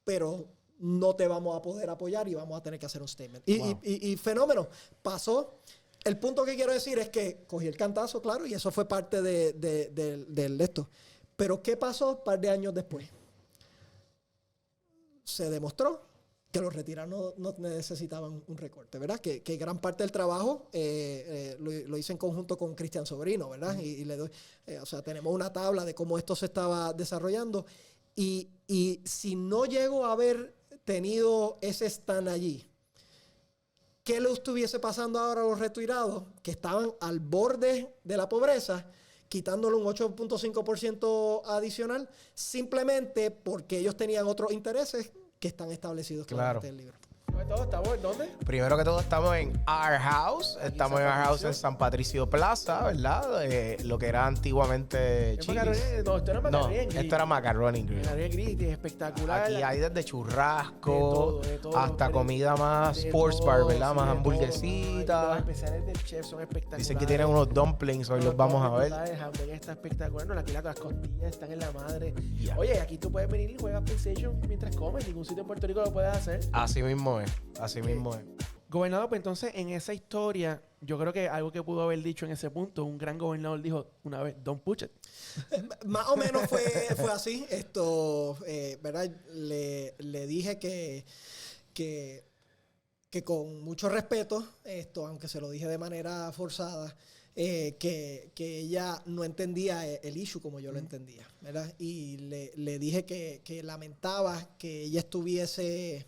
pero no te vamos a poder apoyar y vamos a tener que hacer un statement. Y fenómeno, pasó. El punto que quiero decir es que cogí el cantazo, claro, y eso fue parte de esto. Pero ¿qué pasó un par de años después? Se demostró que los retirados no necesitaban un recorte, ¿verdad? Que gran parte del trabajo lo hice en conjunto con Cristian Sobrino, ¿verdad? Y le doy, o sea, tenemos una tabla de cómo esto se estaba desarrollando. Y si no llego a haber tenido ese stand allí, ¿qué le estuviese pasando ahora a los retirados que estaban al borde de la pobreza, quitándole un 8.5% adicional, simplemente porque ellos tenían otros intereses que están establecidos claramente en el libro? ¿Estamos en dónde? Primero que todo estamos en Our House. Estamos en Our House en San Patricio Plaza, ¿verdad? Lo que era antiguamente Chili's. No, esto era Macaroni and Grill. Esto era Macaroni and Grill. Macaroni and Grill, espectacular. Aquí hay desde churrasco de todo, hasta comida más sports bar, ¿verdad? Más hamburguesitas. Los especiales del chef son espectaculares. Dicen que tienen unos dumplings, hoy los vamos a ver. El hamburguesa está espectacular. No, aquí las costillas están en la madre. Yeah. Oye, aquí tú puedes venir y juegas PlayStation mientras comes. Ningún sitio en Puerto Rico lo puedes hacer. Así mismo es. Así mismo es. Gobernador, pues entonces en esa historia, yo creo que algo que pudo haber dicho en ese punto, un gran gobernador dijo una vez, don't push it. Más o menos fue así. ¿Verdad? Le dije que con mucho respeto, aunque se lo dije de manera forzada, que ella no entendía el issue como yo lo entendía, ¿verdad? Y le dije que lamentaba que ella estuviese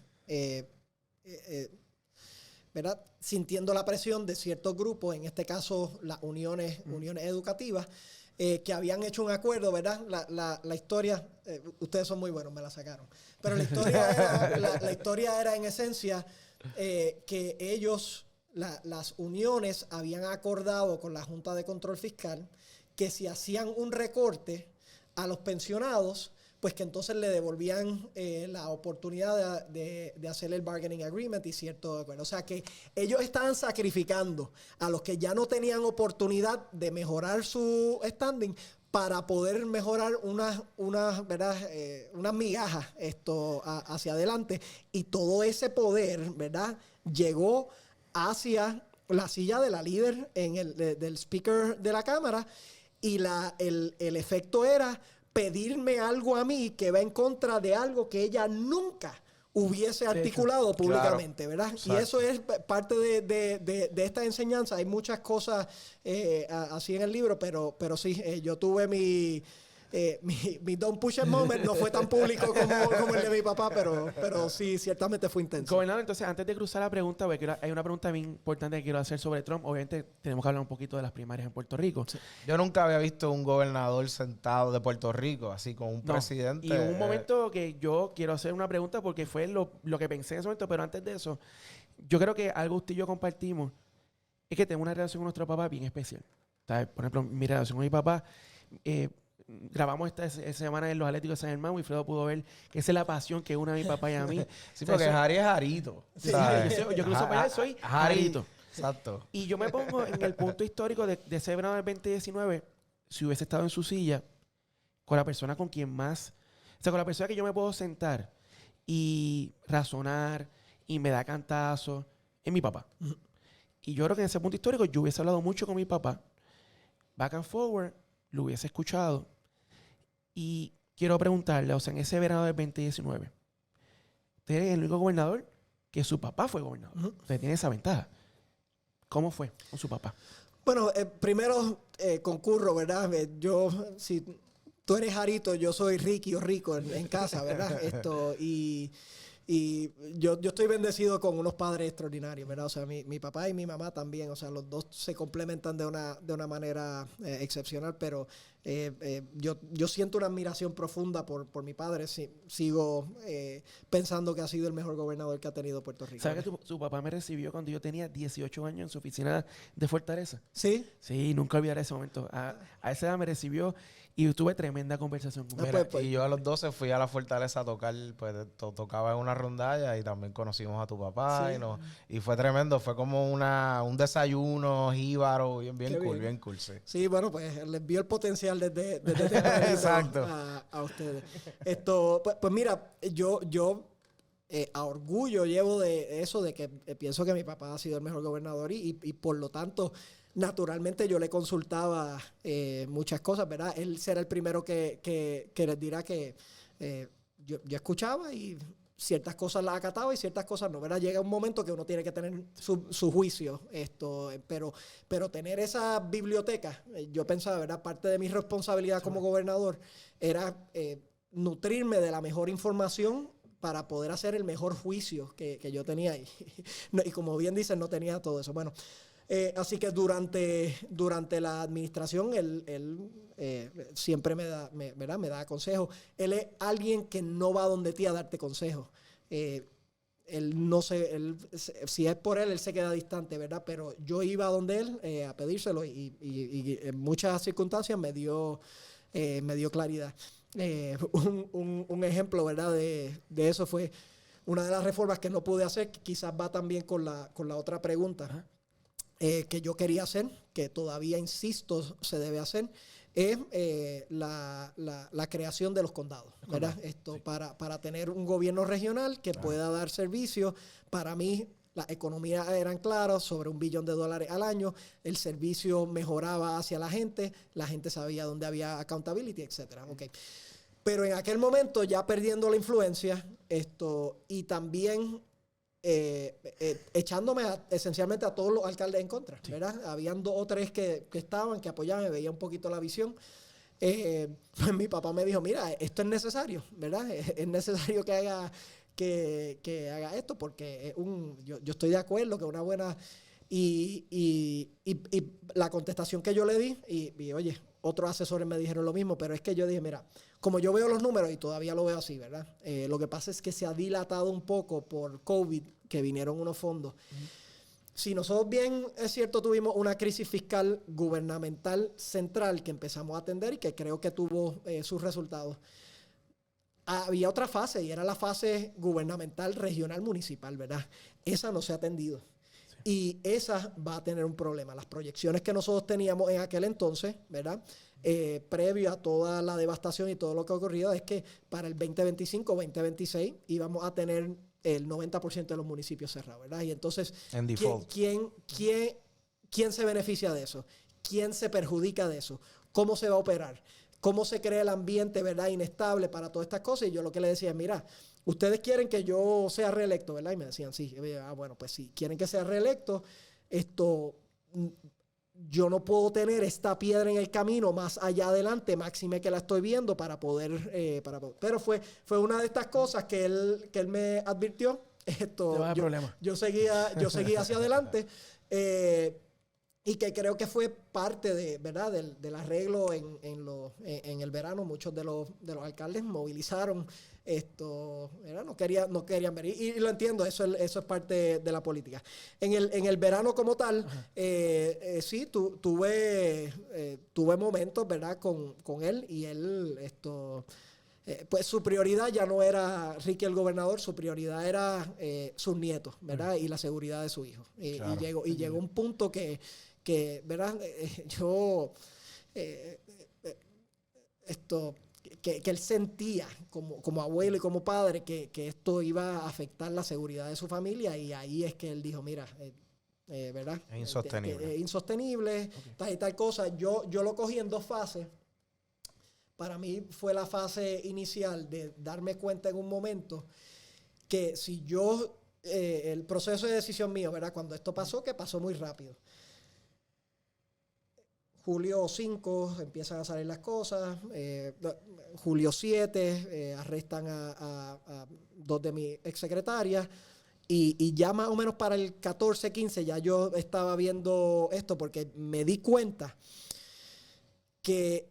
¿verdad? Sintiendo la presión de ciertos grupos, en este caso las uniones educativas, que habían hecho un acuerdo, ¿verdad? La historia, ustedes son muy buenos, me la sacaron, pero la historia era en esencia que ellos, las uniones, habían acordado con la Junta de Control Fiscal que si hacían un recorte a los pensionados, pues que entonces le devolvían la oportunidad de hacer el bargaining agreement y cierto acuerdo. O sea que ellos estaban sacrificando a los que ya no tenían oportunidad de mejorar su standing para poder mejorar ¿verdad? Unas migajas hacia adelante. Y todo ese poder, ¿verdad? Llegó hacia la silla de la líder del speaker de la Cámara y el efecto era pedirme algo a mí que va en contra de algo que ella nunca hubiese articulado públicamente, claro, ¿verdad? Exacto. Y eso es parte de esta enseñanza. Hay muchas cosas así en el libro, pero sí, yo tuve mi don't push it moment no fue tan público como el de mi papá, pero sí, ciertamente fue intenso. Gobernador, entonces, antes de cruzar la pregunta, porque hay una pregunta bien importante que quiero hacer sobre Trump. Obviamente, tenemos que hablar un poquito de las primarias en Puerto Rico. Sí. Yo nunca había visto un gobernador sentado de Puerto Rico, así con un presidente. Y en un momento que yo quiero hacer una pregunta porque fue lo que pensé en ese momento, pero antes de eso, yo creo que algo usted y yo compartimos es que tengo una relación con nuestro papá bien especial. ¿Sabes? Por ejemplo, mi relación con mi papá, grabamos esta semana en los Atléticos de San Germán. Wilfredo pudo ver que esa es la pasión que une a mi papá y a mí. Sí, porque Harry es Jarito. Sí, yo cruzo para allá, soy Jarito. Exacto. Y yo me pongo en el punto histórico de ese verano del 2019, si hubiese estado en su silla, con la persona con quien más, o sea, con la persona que yo me puedo sentar y razonar y me da cantazo, es mi papá. Y yo creo que en ese punto histórico yo hubiese hablado mucho con mi papá, back and forward, lo hubiese escuchado. Y quiero preguntarle, o sea, en ese verano del 2019, usted es el único gobernador que su papá fue gobernador. Usted tiene esa ventaja. ¿Cómo fue con su papá? Bueno, primero concurro, ¿verdad? Si tú eres Jarito, yo soy Ricky o Rico en casa, ¿verdad? Y yo estoy bendecido con unos padres extraordinarios, ¿verdad? O sea, mi papá y mi mamá también, o sea, los dos se complementan de una manera excepcional, pero yo siento una admiración profunda por mi padre. Sigo pensando que ha sido el mejor gobernador que ha tenido Puerto Rico. ¿Sabes que su papá me recibió cuando yo tenía 18 años en su oficina de Fortaleza? ¿Sí? Sí, nunca olvidaré ese momento. A esa edad me recibió y tuve tremenda conversación con él. Y yo a los 12 fui a la Fortaleza a tocar, pues tocaba en una rondalla y también conocimos a tu papá. Sí. Y fue tremendo, fue como un desayuno jíbaro, bien cool, bien cool, sí. Sí, bueno, pues les vio el potencial desde Exacto. a ustedes. Pues mira, yo a orgullo llevo de eso, de que pienso que mi papá ha sido el mejor gobernador y por lo tanto, naturalmente yo le consultaba muchas cosas, ¿verdad? Él será el primero que les dirá que yo escuchaba y ciertas cosas las acataba y ciertas cosas no, ¿verdad? Llega un momento que uno tiene que tener su juicio, pero tener esa biblioteca, yo pensaba, ¿verdad? Parte de mi responsabilidad como gobernador era nutrirme de la mejor información para poder hacer el mejor juicio que yo tenía. Y como bien dicen, no tenía todo eso. Bueno, así que durante la administración, él siempre me da consejos. Él es alguien que no va donde ti a darte consejos. Si es por él se queda distante, ¿verdad? Pero yo iba donde él a pedírselo y en muchas circunstancias me dio claridad. Un ejemplo, ¿verdad? De eso fue una de las reformas que no pude hacer, que quizás va también con la otra pregunta que yo quería hacer, que todavía insisto se debe hacer, es la creación de los condados, ¿verdad? Sí. Para tener un gobierno regional que pueda dar servicios. Para mí, las economías eran claras, sobre $1 billón al año, el servicio mejoraba hacia la gente sabía dónde había accountability, etcétera. Okay. Pero en aquel momento, ya perdiendo la influencia, y también echándome esencialmente a todos los alcaldes en contra, sí, ¿verdad? Habían 2 o 3 que estaban, que apoyaban, veía un poquito la visión. Pues mi papá me dijo, mira, esto es necesario, ¿verdad? Es necesario que haga esto, porque yo estoy de acuerdo que una buena... Y la contestación que yo le di, y oye, otros asesores me dijeron lo mismo, pero es que yo dije, mira, como yo veo los números, y todavía lo veo así, ¿verdad? Lo que pasa es que se ha dilatado un poco por COVID, que vinieron unos fondos. Si nosotros bien, es cierto, tuvimos una crisis fiscal gubernamental central que empezamos a atender y que creo que tuvo sus resultados, había otra fase, y era la fase gubernamental regional municipal, ¿verdad? Esa no se ha atendido. Y esa va a tener un problema. Las proyecciones que nosotros teníamos en aquel entonces, ¿verdad? Previo a toda la devastación y todo lo que ha ocurrido, es que para el 2025, 2026 íbamos a tener el 90% de los municipios cerrados, ¿verdad? Y entonces, en default, ¿quién se beneficia de eso? ¿Quién se perjudica de eso? ¿Cómo se va a operar? ¿Cómo se crea el ambiente, ¿verdad? Inestable para todas estas cosas? Y yo lo que le decía es, mira, ustedes quieren que yo sea reelecto, ¿verdad? Y me decían, sí. Bueno, pues si quieren que sea reelecto, yo no puedo tener esta piedra en el camino más allá adelante, máxime que la estoy viendo para poder... Pero fue una de estas cosas que él me advirtió. Yo seguía hacia adelante. Y que creo que fue parte de, ¿verdad? del arreglo en el verano. Muchos de los alcaldes movilizaron ¿verdad? No querían ver. Y lo entiendo, eso es parte de la política. En el verano como tal, sí, tuve momentos, ¿verdad? Con él, y él, pues su prioridad ya no era Ricky el gobernador, su prioridad era sus nietos, ¿verdad? Y la seguridad de su hijo. Claro. Y llegó un punto que ¿verdad? Que él sentía como abuelo y como padre que esto iba a afectar la seguridad de su familia, y ahí es que él dijo, mira, ¿verdad? Es insostenible. Insostenible, okay. tal cosa. Yo lo cogí en 2 fases. Para mí fue la fase inicial de darme cuenta en un momento que si yo, el proceso de decisión mío, ¿verdad? Cuando esto pasó, que pasó muy rápido. Julio 5 empiezan a salir las cosas. Julio 7 arrestan a 2 de mis exsecretarias. Y ya más o menos para el 14, 15 ya yo estaba viendo esto, porque me di cuenta que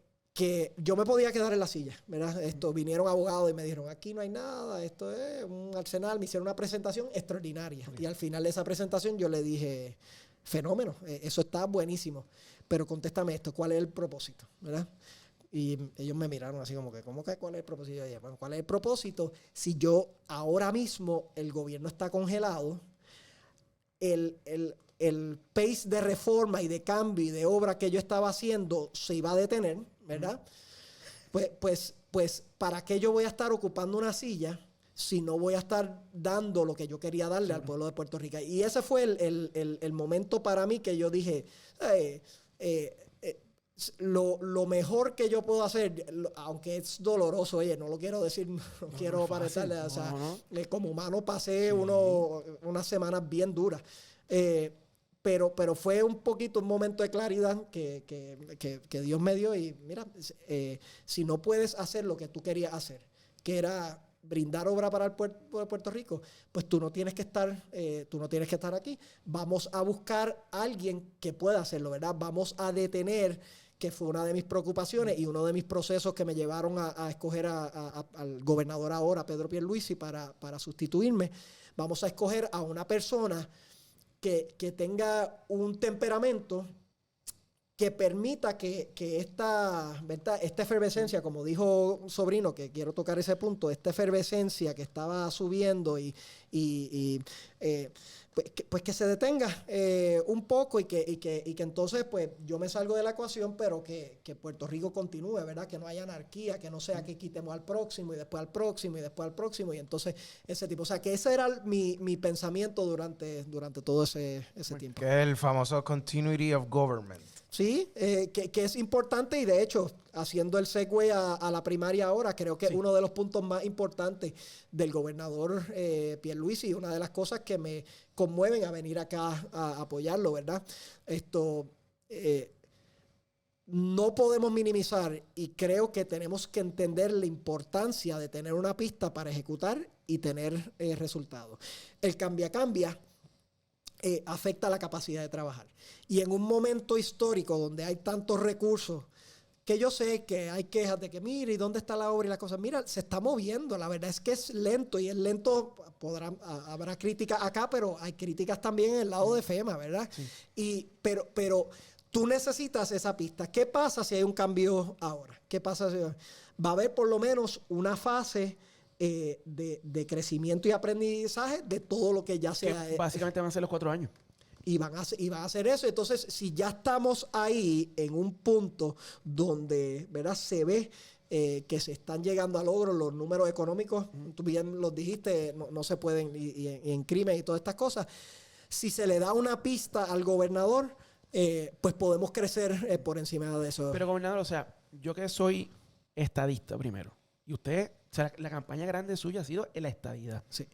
yo me podía quedar en la silla, ¿verdad? Vinieron abogados y me dijeron, aquí no hay nada, esto es un arsenal. Me hicieron una presentación extraordinaria. Y al final de esa presentación yo le dije, fenómeno, eso está buenísimo, pero contéstame esto, ¿cuál es el propósito? ¿Verdad? Y ellos me miraron así como que, ¿cómo que cuál es el propósito? Yo dije, bueno, ¿cuál es el propósito? Si yo ahora mismo el gobierno está congelado, el pace de reforma y de cambio y de obra que yo estaba haciendo se iba a detener, ¿verdad? Pues, ¿para qué yo voy a estar ocupando una silla si no voy a estar dando lo que yo quería darle al pueblo de Puerto Rico? Y ese fue el momento para mí que yo dije, lo mejor que yo puedo hacer, aunque es doloroso, oye, no lo quiero decir, no quiero parecerle, o sea, como humano pasé unas semanas bien duras. Pero fue un momento de claridad que Dios me dio, y mira, si no puedes hacer lo que tú querías hacer, que era brindar obra para el pueblo de Puerto Rico, pues tú no tienes que estar aquí. Vamos a buscar a alguien que pueda hacerlo, ¿verdad? Vamos a detener, que fue una de mis preocupaciones y uno de mis procesos que me llevaron a escoger al gobernador ahora, Pedro Pierluisi, para sustituirme. Vamos a escoger a una persona que tenga un temperamento que permita que esta efervescencia, como dijo Sobrino, que quiero tocar ese punto, esta efervescencia que estaba subiendo pues que se detenga un poco, y que entonces pues yo me salgo de la ecuación, pero que Puerto Rico continúe, ¿verdad? Que no haya anarquía, que no sea que quitemos al próximo y después al próximo y después al próximo, y entonces ese tipo. O sea, que ese era mi pensamiento durante todo ese tiempo. Que es el famoso continuity of government. Sí, que es importante, y de hecho, haciendo el segue a la primaria ahora, creo que es uno de los puntos más importantes del gobernador Pierluisi, y una de las cosas que me conmueven a venir acá a apoyarlo, ¿verdad? No podemos minimizar, y creo que tenemos que entender la importancia de tener una pista para ejecutar y tener resultados. El cambia afecta la capacidad de trabajar. Y en un momento histórico donde hay tantos recursos, que yo sé que hay quejas de que, mire, ¿y dónde está la obra y las cosas? Mira, se está moviendo. La verdad es que es lento, y es lento. Habrá críticas acá, pero hay críticas también en el lado de FEMA, ¿verdad? Sí. Pero tú necesitas esa pista. ¿Qué pasa si hay un cambio ahora? ¿Qué pasa si va a haber por lo menos una fase de crecimiento y aprendizaje de todo lo que ya sea? Básicamente van a ser los 4 años. Y van a hacer eso. Entonces, si ya estamos ahí en un punto donde, ¿verdad?, se ve que se están llegando a logros los números económicos, tú bien los dijiste, no se pueden, y en crimen y todas estas cosas. Si se le da una pista al gobernador, pues podemos crecer por encima de eso. Pero, gobernador, o sea, yo que soy estadista primero, y usted, o sea, la campaña grande suya ha sido en la estadidad. Sí.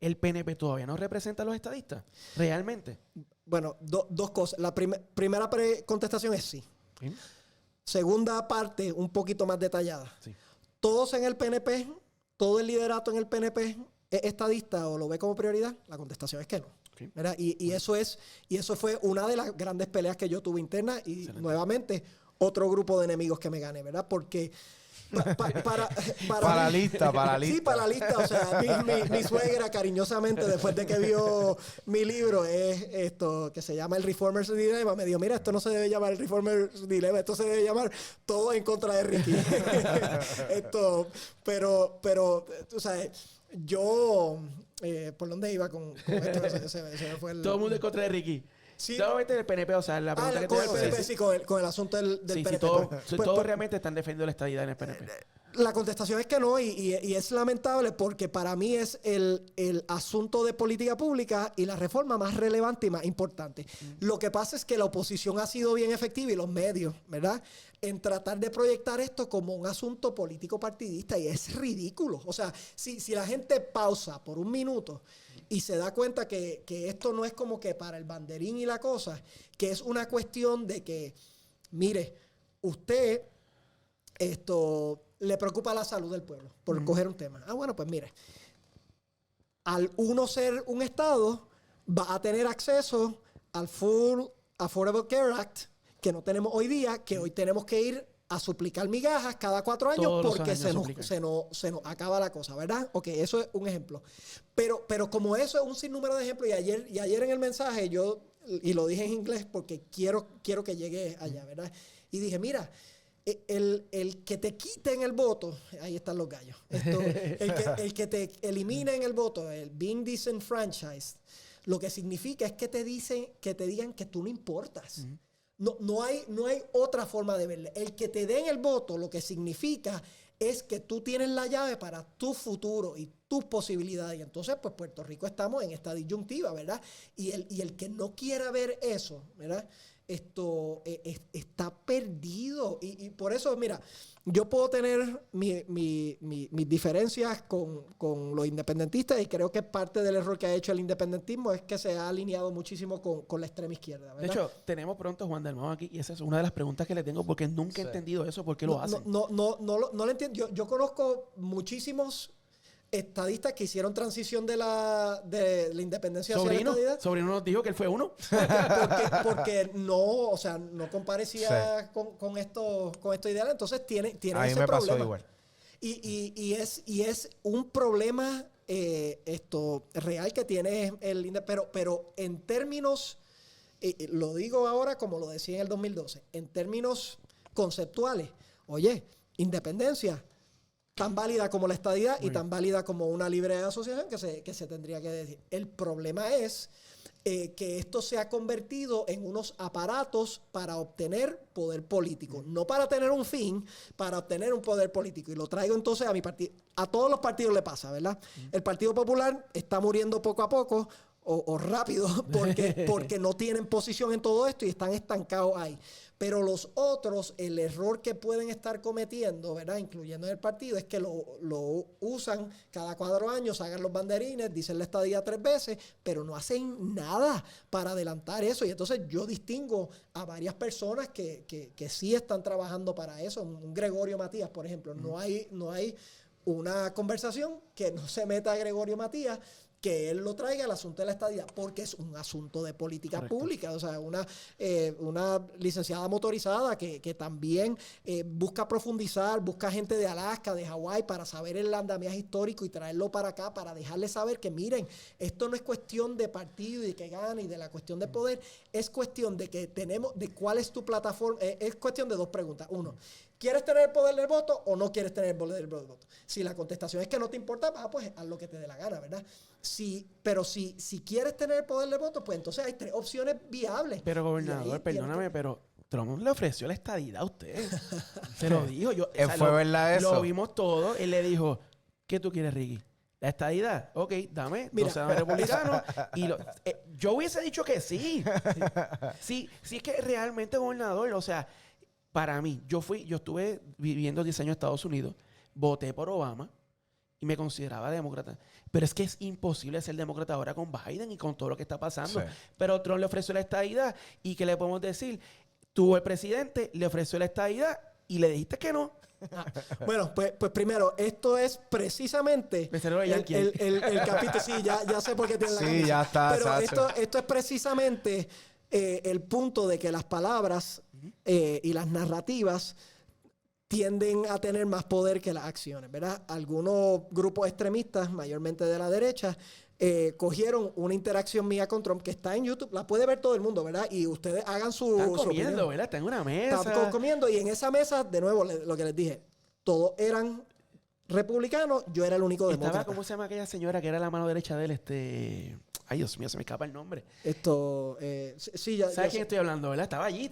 ¿el PNP todavía no representa a los estadistas? ¿Realmente? Bueno, dos cosas. La primera contestación es sí. ¿Sí? Segunda parte, un poquito más detallada. Sí. ¿Todos en el PNP, todo el liderato en el PNP es estadista o lo ve como prioridad? La contestación es que no. Sí. ¿Verdad? Y eso fue una de las grandes peleas que yo tuve interna y Excelente. nuevamente otro grupo de enemigos que me gané, ¿verdad? Porque Para la lista. Sí, para la lista. O sea, mi suegra cariñosamente, después de que vio mi libro, es esto que se llama El Reformer's Dilemma, me dijo, mira, esto no se debe llamar El Reformer's Dilemma, esto se debe llamar Todo en contra de Ricky. Pero, tú sabes, yo, ¿por dónde iba con esto? Se me fue Todo el mundo en contra de Ricky. Sí. Solamente el PNP, o sea, la pregunta que te con el hago es... PNP, sí, con el asunto del Sí, PNP. sí, todos Pues, realmente están defendiendo la estadidad en el PNP. la contestación es que no, y es lamentable porque para mí es el asunto de política pública y la reforma más relevante y más importante. Lo que pasa es que la oposición ha sido bien efectiva y los medios, ¿verdad?, en tratar de proyectar esto como un asunto político partidista, y es ridículo. O sea, si la gente pausa por un minuto y se da cuenta que esto no es como que para el banderín y la cosa, que es una cuestión de que, mire, usted le preocupa la salud del pueblo, por coger un tema. Bueno, pues mire, al uno ser un estado, va a tener acceso al Full Affordable Care Act, que no tenemos hoy día, que hoy tenemos que ir a suplicar migajas cada 4 años Todos los porque años se nos acaba la cosa, ¿verdad? Ok, eso es un ejemplo. Pero como eso es un sinnúmero de ejemplos, y ayer en el mensaje y lo dije en inglés porque quiero que llegue allá, ¿verdad? Y dije, mira, el que te quiten el voto, ahí están los gallos, el que te eliminen el voto, el being disenfranchised, lo que significa es que te digan que tú no importas. No hay otra forma de verlo. El que te den el voto, lo que significa es que tú tienes la llave para tu futuro y tus posibilidades. Y entonces, pues Puerto Rico estamos en esta disyuntiva, ¿verdad? Y el que no quiera ver eso, ¿verdad?, está perdido. Y por eso, mira, yo puedo tener mis diferencias con los independentistas, y creo que parte del error que ha hecho el independentismo es que se ha alineado muchísimo con la extrema izquierda, ¿verdad? De hecho, tenemos pronto a Juan Dalmau aquí, y esa es una de las preguntas que le tengo, porque nunca he entendido eso, por qué lo hacen. No lo entiendo. Yo conozco muchísimos estadistas que hicieron transición de la independencia hacia la estadidad. Sobrino nos dijo que él fue uno. Porque no, o sea, no comparecía con estos ideales. Entonces tiene ese problema. A mí me pasó igual. Y es un problema real que tiene pero en términos, lo digo ahora como lo decía en el 2012, en términos conceptuales, oye, independencia tan válida como la estadidad y tan válida como una libre asociación que se tendría que decir. El problema es que esto se ha convertido en unos aparatos para obtener poder político. No para tener un fin, para obtener un poder político. Y lo traigo entonces a mi partido. A todos los partidos le pasa, ¿verdad? El Partido Popular está muriendo poco a poco o rápido porque no tienen posición en todo esto y están estancados ahí. Pero los otros, el error que pueden estar cometiendo, ¿verdad?, incluyendo en el partido, es que lo usan cada 4 años, hagan los banderines, dicen la estadía 3 veces, pero no hacen nada para adelantar eso. Y entonces yo distingo a varias personas que sí están trabajando para eso. Un Gregorio Matías, por ejemplo. No hay una conversación que no se meta a Gregorio Matías, que él lo traiga al asunto de la estadía, porque es un asunto de política pública. O sea, una licenciada motorizada que también busca profundizar, busca gente de Alaska, de Hawái, para saber el andamiaje histórico y traerlo para acá, para dejarle saber que, miren, esto no es cuestión de partido y de que gane y de la cuestión de poder, es cuestión de que de cuál es tu plataforma, es cuestión de 2 preguntas. Uno, ¿quieres tener el poder del voto o no quieres tener el poder del voto? Si la contestación es que no te importa, pues haz lo que te dé la gana, ¿verdad? Pero si quieres tener el poder del voto, pues entonces hay 3 opciones viables. Pero, gobernador, perdóname, pero Trump le ofreció la estadidad a usted. Se lo dijo. ¿Fue verdad eso? Lo vimos todo. Él le dijo, ¿qué tú quieres, Ricky? ¿La estadidad? Ok, dame. Mira. 12 dame republicanos. Yo hubiese dicho que sí. Sí, es que realmente, gobernador, o sea, para mí, yo estuve viviendo 10 años en Estados Unidos, voté por Obama, y me consideraba demócrata. Pero es que es imposible ser demócrata ahora con Biden y con todo lo que está pasando. Sí. Pero Trump le ofreció la estadidad y ¿qué le podemos decir? Tuvo el presidente, le ofreció la estadidad y le dijiste que no. Bueno, pues primero, esto es precisamente Me salió de Yankee. el capítulo. Sí, ya sé por qué tiene la Sí, camisa. ya está, Pero Sacho. esto es precisamente el punto de que las palabras y las narrativas tienden a tener más poder que las acciones, ¿verdad? Algunos grupos extremistas, mayormente de la derecha, cogieron una interacción mía con Trump que está en YouTube, la puede ver todo el mundo, ¿verdad? Y ustedes hagan su Están su comiendo, opinión. ¿verdad? Están en una mesa. Estaban comiendo y en esa mesa, de nuevo, lo que les dije, todos eran republicanos, yo era el único Estaba, demócrata. ¿cómo se llama aquella señora que era la mano derecha de él? Ay, Dios mío, se me escapa el nombre. Sí, ya ¿Sabes sé. quién estoy hablando, verdad? Estaba allí.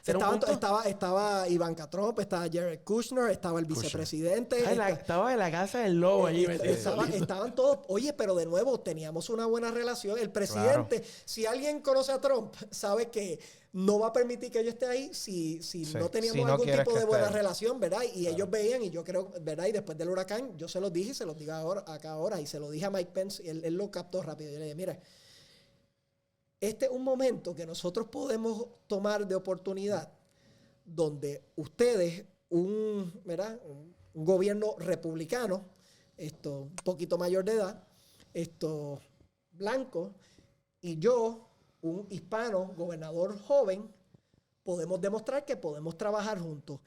¿Será un punto? Estaba Ivanka Trump, estaba Jared Kushner, estaba el vicepresidente. Estaba en la casa del lobo allí. metido. Estaban todos. Oye, pero de nuevo, teníamos una buena relación. El presidente, si alguien conoce a Trump, sabe que no va a permitir que yo esté ahí si no teníamos si no algún quieres tipo que de buena esté. relación, ¿verdad? Y ellos veían, y yo creo, ¿verdad? Y después del huracán, yo se los dije y se los digo acá ahora, y se lo dije a Mike Pence, y él lo captó rápido. Yo le dije, mira, este es un momento que nosotros podemos tomar de oportunidad donde ustedes, ¿verdad? Un gobierno republicano, un poquito mayor de edad, blanco, y yo, un hispano, gobernador joven, podemos demostrar que podemos trabajar juntos.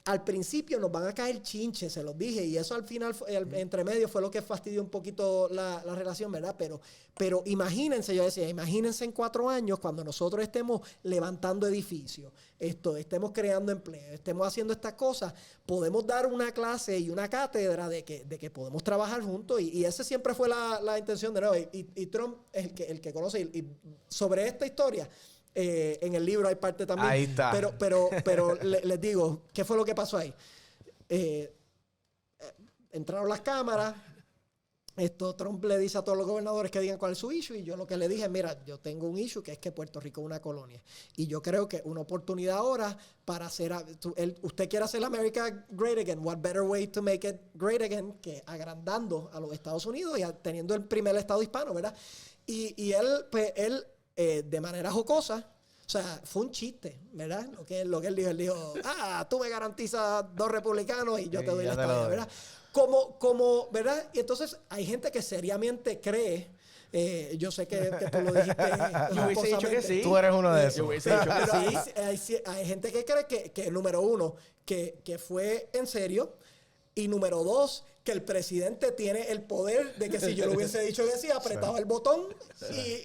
Al principio nos van a caer chinches, se los dije, y eso al final, entre medio, fue lo que fastidió un poquito la relación, ¿verdad? Pero imagínense, yo decía, imagínense en 4 años cuando nosotros estemos levantando edificios, estemos creando empleo, estemos haciendo estas cosas, podemos dar una clase y una cátedra de que podemos trabajar juntos, y esa siempre fue la intención de nuevo. Y Trump es el que conoce, y sobre esta historia, en el libro hay parte también. Ahí está. Pero les digo, ¿qué fue lo que pasó ahí? Entraron las cámaras. Trump le dice a todos los gobernadores que digan cuál es su issue. Y yo lo que le dije, mira, yo tengo un issue que es que Puerto Rico es una colonia. Y yo creo que una oportunidad ahora para hacer... usted quiere hacer America great again. What better way to make it great again que agrandando a los Estados Unidos y teniendo el primer estado hispano, ¿verdad? Y él, pues, de manera jocosa, o sea, fue un chiste, ¿verdad? Lo que él dijo, tú me garantizas 2 republicanos y yo te doy la estadía, ¿verdad? Como, ¿verdad? Y entonces hay gente que seriamente cree, yo sé que tú lo dijiste. Yo hubiese dicho que sí. Tú eres uno de esos. Yo hubiese dicho que Pero sí. hay gente que cree que número 1, que fue en serio, y número 2, que el presidente tiene el poder de que si yo le hubiese dicho que sí, apretaba el botón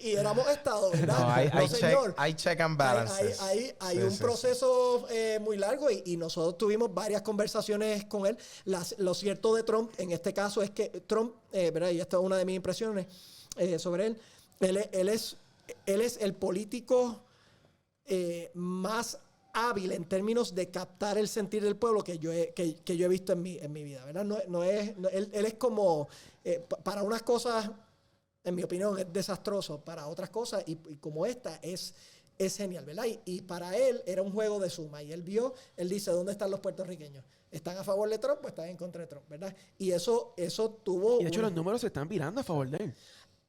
y éramos Estado, ¿verdad? No, señor. hay check and balances. Hay un proceso muy largo y nosotros tuvimos varias conversaciones con él. Lo cierto de Trump, en este caso, es que Trump, ¿verdad? Y esta es una de mis impresiones sobre él. Él es el político más hábil en términos de captar el sentir del pueblo que yo he visto en mi vida, ¿verdad? Él es como, para unas cosas, en mi opinión, es desastroso, para otras cosas, y como esta, es genial, ¿verdad? Y para él era un juego de suma, y él dice, ¿dónde están los puertorriqueños? ¿Están a favor de Trump o están en contra de Trump, ¿verdad? Y eso tuvo... Y de hecho los números se están virando a favor de él.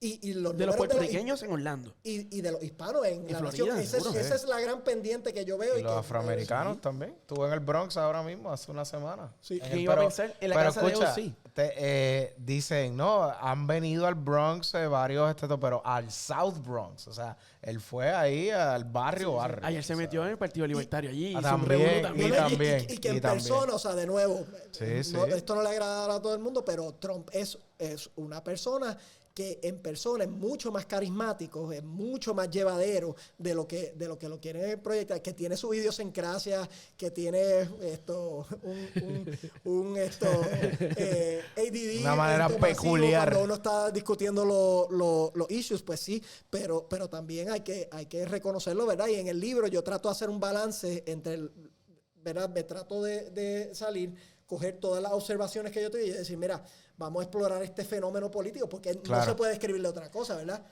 Y de los puertorriqueños en Orlando. Y de los hispanos en la Florida, nación. seguro. Esa es la gran pendiente que yo veo. Y los afroamericanos también. Estuve en el Bronx ahora mismo, hace una semana. Sí. ¿Quién iba a pensar en la casa de OC? Dicen, no, han venido al Bronx varios pero al South Bronx. O sea, él fue ahí al barrio. Ayer se metió en el Partido Libertario allí. Hizo un también, revuelo también. también. Y que en persona, o sea, de nuevo, Sí. esto no le agrada a todo el mundo, pero Trump es una persona que en persona es mucho más carismático, es mucho más llevadero de lo que lo quieren proyectar, que tiene su idiosincrasia, que tiene ADD. Una manera peculiar. Cuando uno está discutiendo los issues, pues sí, pero también hay que reconocerlo, ¿verdad? Y en el libro yo trato de hacer un balance entre, ¿verdad? Me trato de salir, coger todas las observaciones que yo te di y decir, mira, vamos a explorar este fenómeno político porque no se puede describir de otra cosa, ¿verdad?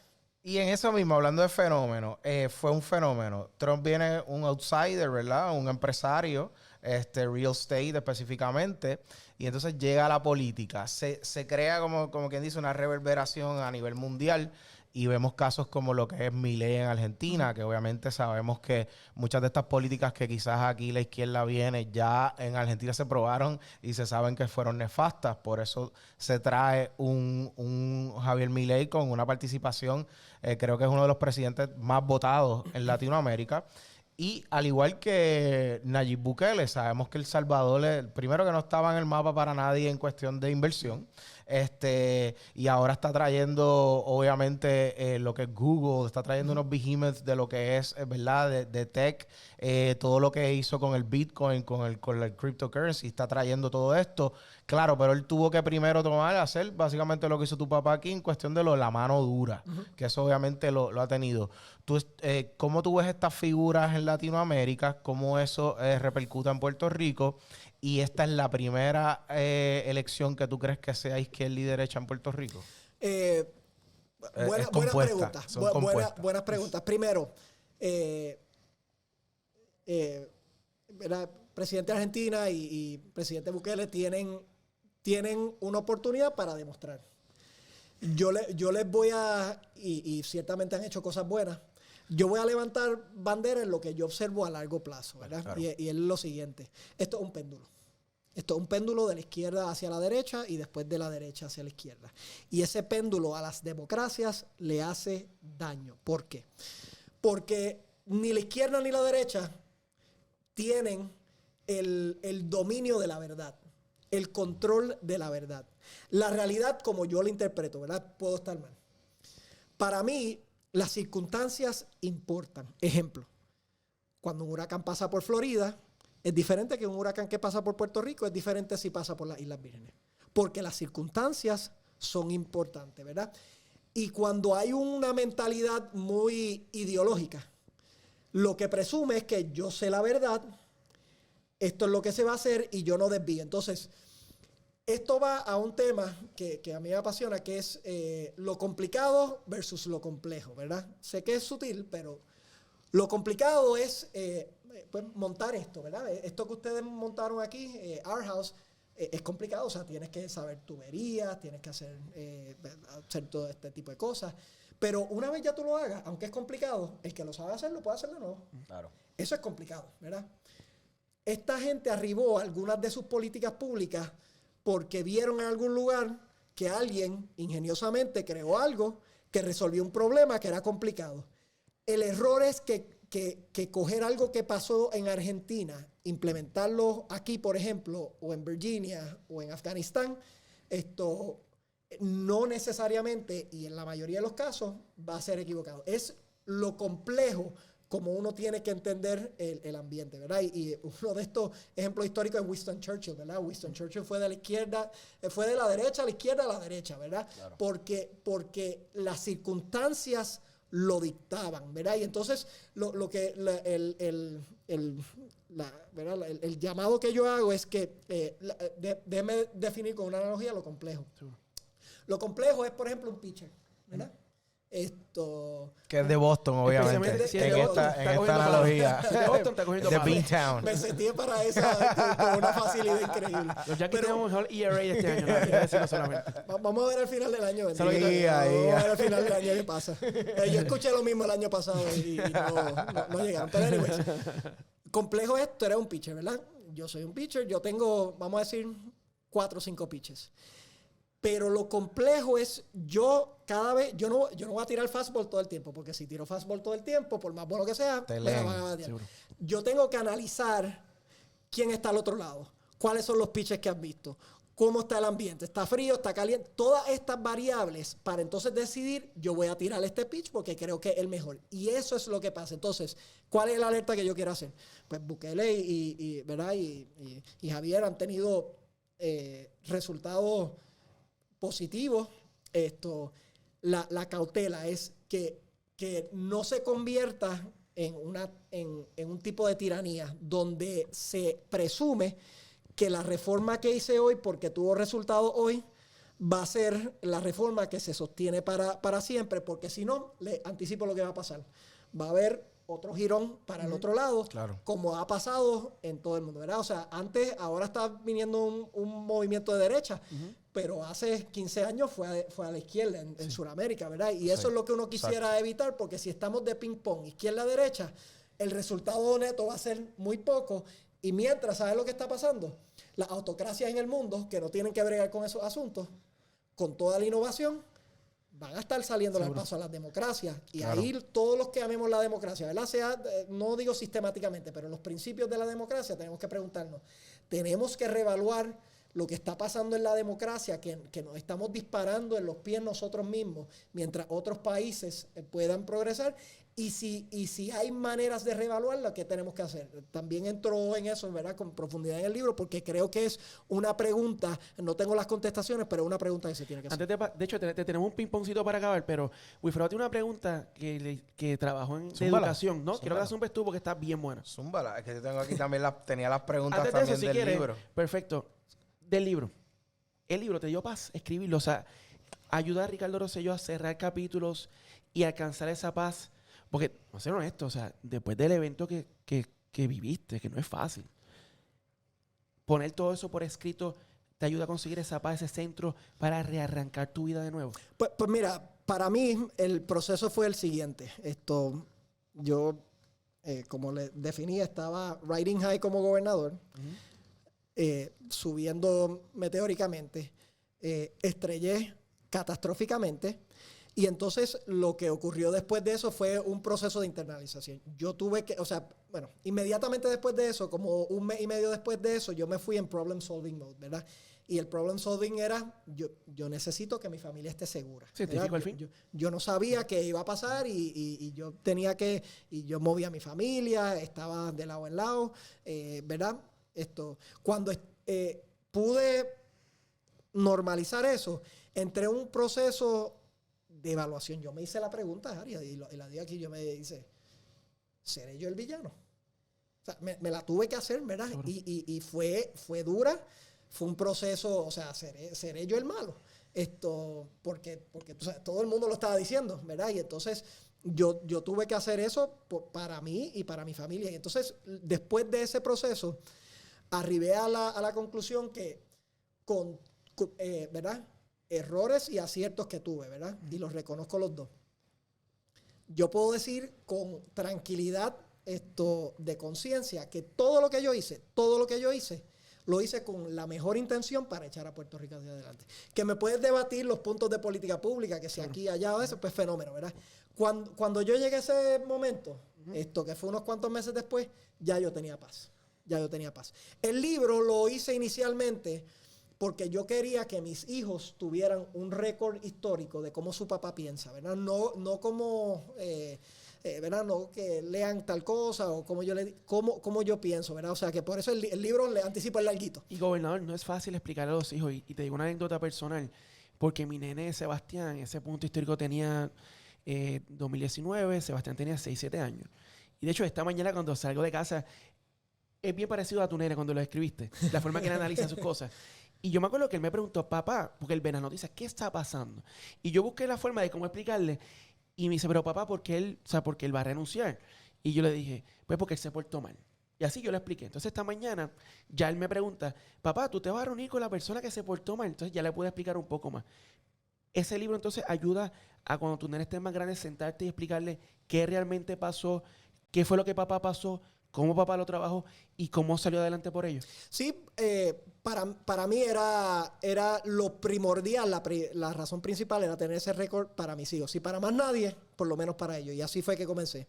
Y en eso mismo, hablando de fenómeno, fue un fenómeno. Trump viene un outsider, ¿verdad? Un empresario, real estate específicamente, y entonces llega a la política. Se crea, como quien dice, una reverberación a nivel mundial, y vemos casos como lo que es Milei en Argentina, que obviamente sabemos que muchas de estas políticas que quizás aquí la izquierda viene, ya en Argentina se probaron y se saben que fueron nefastas. Por eso se trae un Javier Milei con una participación, creo que es uno de los presidentes más votados en Latinoamérica. Y al igual que Nayib Bukele, sabemos que El Salvador, primero que no estaba en el mapa para nadie en cuestión de inversión, y ahora está trayendo, obviamente, lo que es Google, está trayendo unos behemoths de lo que es, ¿verdad?, de tech, todo lo que hizo con el Bitcoin, con el cryptocurrency, está trayendo todo esto. Claro, pero él tuvo que primero hacer básicamente lo que hizo tu papá aquí en cuestión de la mano dura, que eso obviamente lo ha tenido. ¿Cómo tú ves estas figuras en Latinoamérica? ¿Cómo eso repercute en Puerto Rico? Y esta es la primera elección que tú crees que sea izquierda y derecha en Puerto Rico. Buenas preguntas. Buenas preguntas. Primero, presidente de Argentina y presidente Bukele tienen una oportunidad para demostrar. Yo les voy y ciertamente han hecho cosas buenas, yo voy a levantar bandera en lo que yo observo a largo plazo, ¿verdad? Claro. Y es lo siguiente. Esto es un péndulo. Esto es un péndulo de la izquierda hacia la derecha y después de la derecha hacia la izquierda. Y ese péndulo a las democracias le hace daño. ¿Por qué? Porque ni la izquierda ni la derecha tienen el dominio de la verdad, el control de la verdad. La realidad, como yo la interpreto, ¿verdad? Puedo estar mal. Para mí, las circunstancias importan. Ejemplo, cuando un huracán pasa por Florida, es diferente que un huracán que pasa por Puerto Rico, es diferente si pasa por las Islas Vírgenes. Porque las circunstancias son importantes, ¿verdad? Y cuando hay una mentalidad muy ideológica, lo que presume es que yo sé la verdad, esto es lo que se va a hacer y yo no desvío. Entonces, esto va a un tema que a mí me apasiona, que es lo complicado versus lo complejo, ¿verdad? Sé que es sutil, pero lo complicado es pues montar esto, ¿verdad? Esto que ustedes montaron aquí, Our House, es complicado. O sea, tienes que saber tuberías, tienes que hacer todo este tipo de cosas. Pero una vez ya tú lo hagas, aunque es complicado, el que lo sabe hacer, lo puede hacer de nuevo. Claro. Eso es complicado, ¿verdad? Esta gente arribó a algunas de sus políticas públicas porque vieron en algún lugar que alguien ingeniosamente creó algo que resolvió un problema que era complicado. El error es que coger algo que pasó en Argentina, implementarlo aquí, por ejemplo, o en Virginia o en Afganistán, esto no necesariamente, y en la mayoría de los casos, va a ser equivocado. Es lo complejo como uno tiene que entender el ambiente, ¿verdad? Y uno de estos ejemplos históricos es Winston Churchill, ¿verdad? Winston Churchill fue de la izquierda, fue de la derecha a la izquierda a la derecha, ¿verdad? Claro. Porque las circunstancias lo dictaban, ¿verdad? Y entonces el llamado que yo hago es que déjeme definir con una analogía lo complejo. Sí. Lo complejo es, por ejemplo, un pitcher, ¿verdad? Esto que es de Boston, obviamente. En esta analogía. De Boston está cogiendo de Beantown. Me sentí para esa con una facilidad increíble. Los Yankees tenemos mejor ERA de este año, no quiero decirlo solamente. Vamos a ver al final del año. Vamos a ver al final del año qué pasa. Yo escuché lo mismo el año pasado y no llegaron. Pero anyways, complejo es, tú eres un pitcher, ¿verdad? Yo soy un pitcher, yo tengo, vamos a decir, 4 o 5 pitches. Pero lo complejo es, cada vez, yo no voy a tirar fastball todo el tiempo, porque si tiro fastball todo el tiempo, por más bueno que sea, me la van a batear. Yo tengo que analizar quién está al otro lado, cuáles son los pitches que has visto, cómo está el ambiente, está frío, está caliente, todas estas variables para entonces decidir, yo voy a tirar este pitch porque creo que es el mejor. Y eso es lo que pasa. Entonces, ¿cuál es la alerta que yo quiero hacer? Pues Bukele ¿verdad? y Javier han tenido resultados positivos. La cautela es que no se convierta en un tipo de tiranía donde se presume que la reforma que hice hoy, porque tuvo resultados hoy, va a ser la reforma que se sostiene para siempre, porque si no, le anticipo lo que va a pasar. Va a haber otro girón para el otro lado, Claro. como ha pasado en todo el mundo, ¿verdad? O sea, ahora está viniendo un movimiento de derecha, pero hace 15 años fue a la izquierda en Sudamérica, ¿verdad? Y eso es lo que uno quisiera evitar, porque si estamos de ping-pong izquierda-derecha, el resultado neto va a ser muy poco. Y mientras, ¿sabes lo que está pasando? Las autocracias en el mundo, que no tienen que bregar con esos asuntos, con toda la innovación, van a estar saliendo al paso a las democracias. Y ahí todos los que amemos la democracia, ¿verdad? No digo sistemáticamente, pero en los principios de la democracia tenemos que preguntarnos, tenemos que reevaluar lo que está pasando en la democracia, que nos estamos disparando en los pies nosotros mismos, mientras otros países puedan progresar. Y si hay maneras de reevaluarla, ¿qué tenemos que hacer? También entro en eso, ¿verdad?, con profundidad en el libro, porque creo que es una pregunta, no tengo las contestaciones, pero es una pregunta que se tiene que hacer. De hecho, te tenemos un ping-pongcito para acabar, pero Wilfredo tiene una pregunta que trabajó en de Zúmbala. educación, ¿no? Zúmbala. Quiero que la zumbes tú porque está bien buena. Zúmbala. Es que yo tengo aquí también tenía las preguntas Antes de eso, también si del quieres, libro. perfecto. Del libro. El libro te dio paz escribirlo. O sea, ayuda a Ricardo Rosselló a cerrar capítulos y alcanzar esa paz. Porque, no ser honesto, o sea, después del evento que viviste, que no es fácil, poner todo eso por escrito te ayuda a conseguir esa paz, ese centro para rearrancar tu vida de nuevo. Pues mira, para mí el proceso fue el siguiente. Yo, como le definí, estaba riding high como gobernador, subiendo meteóricamente, estrellé catastróficamente. Y entonces lo que ocurrió después de eso fue un proceso de internalización. Yo tuve que, inmediatamente después de eso, como un mes y medio después de eso, yo me fui en problem solving mode, ¿verdad? Y el problem solving era, yo necesito que mi familia esté segura. Científico al fin. Yo no sabía qué iba a pasar y yo tenía que, y yo movía a mi familia, estaba de lado en lado, ¿verdad? Cuando pude normalizar eso, entré en un proceso de evaluación. Yo me hice la pregunta, Ari, y la di aquí, yo me hice, ¿seré yo el villano? O sea, me la tuve que hacer, ¿verdad? Claro. Y fue dura, fue un proceso, o sea, ¿seré yo el malo? Porque o sea, todo el mundo lo estaba diciendo, ¿verdad? Y entonces yo tuve que hacer eso para mí y para mi familia. Y entonces, después de ese proceso, arribé a la conclusión que ¿verdad?, errores y aciertos que tuve, ¿verdad? Y los reconozco los dos. Yo puedo decir con tranquilidad, de conciencia, que todo lo que yo hice, lo hice con la mejor intención para echar a Puerto Rico hacia adelante. Que me puedes debatir los puntos de política pública, que si aquí, allá o eso, pues fenómeno, ¿verdad? Cuando yo llegué a ese momento, que fue unos cuantos meses después, ya yo tenía paz. El libro lo hice inicialmente porque yo quería que mis hijos tuvieran un récord histórico de cómo su papá piensa, ¿verdad? No como, ¿verdad? No que lean tal cosa o cómo yo pienso, ¿verdad? O sea, que por eso el libro le anticipa el larguito. Y gobernador, no es fácil explicar a los hijos, y te digo una anécdota personal, porque mi nene Sebastián, ese punto histórico tenía 2019, Sebastián tenía 6, 7 años. Y de hecho, esta mañana cuando salgo de casa, es bien parecido a tu nene cuando lo escribiste, la forma que él analiza sus cosas. Y yo me acuerdo que él me preguntó, papá, porque él ve las noticias, ¿qué está pasando? Y yo busqué la forma de cómo explicarle. Y me dice, pero papá, ¿por qué él va a renunciar? Y yo le dije, pues porque él se portó mal. Y así yo le expliqué. Entonces esta mañana ya él me pregunta, papá, ¿tú te vas a reunir con la persona que se portó mal? Entonces ya le pude explicar un poco más. Ese libro entonces ayuda a cuando tu nene esté más grande sentarte y explicarle qué realmente pasó, qué fue lo que papá pasó, cómo papá lo trabajó y cómo salió adelante por ello. Sí, para mí era lo primordial, la razón principal era tener ese récord para mis hijos. Y para más nadie, por lo menos para ellos. Y así fue que comencé.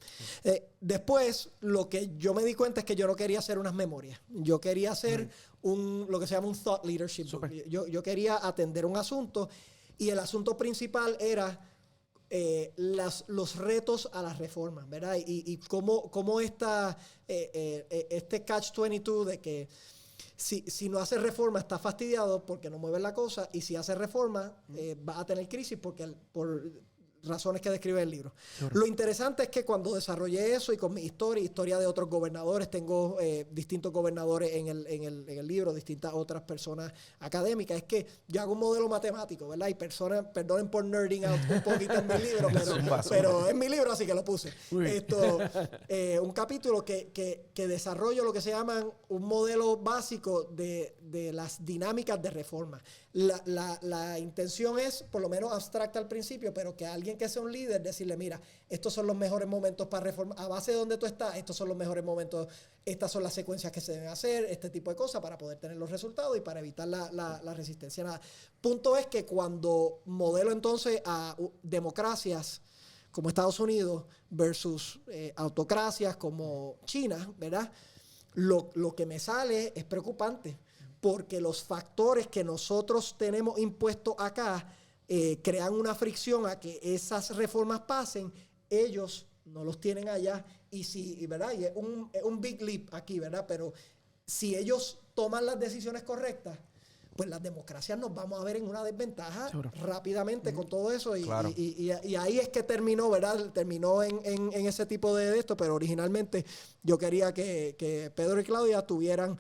Después, lo que yo me di cuenta es que yo no quería hacer unas memorias. Yo quería hacer lo que se llama un thought leadership. Yo quería atender un asunto y el asunto principal era los retos a las reformas, ¿verdad? Y cómo este catch-22 de que si no hace reforma está fastidiado porque no mueve la cosa, y si hace reforma va a tener crisis porque razones que describe el libro. Seguro. Lo interesante es que cuando desarrollé eso y con mi historia de otros gobernadores, tengo distintos gobernadores en el libro, distintas otras personas académicas, es que yo hago un modelo matemático, ¿verdad? Y personas, perdonen por nerding out un poquito en mi libro, pero es mi libro, así que lo puse. Un capítulo que desarrollo lo que se llaman un modelo básico de las dinámicas de reforma. La intención es, por lo menos abstracta al principio, pero que alguien que sea un líder, decirle, mira, estos son los mejores momentos para reformar, a base de donde tú estás, estos son los mejores momentos, estas son las secuencias que se deben hacer, este tipo de cosas para poder tener los resultados y para evitar la resistencia. Nada. Punto es que cuando modelo entonces a democracias como Estados Unidos versus autocracias como China, ¿verdad? Lo que me sale es preocupante, porque los factores que nosotros tenemos impuestos acá crean una fricción a que esas reformas pasen, ellos no los tienen allá, y si, ¿verdad? Y es un big leap aquí, ¿verdad? Pero si ellos toman las decisiones correctas, pues las democracias nos vamos a ver en una desventaja rápidamente con todo eso, y ahí es que terminó, ¿verdad? Terminó en ese tipo de esto, pero originalmente yo quería que Pedro y Claudia tuvieran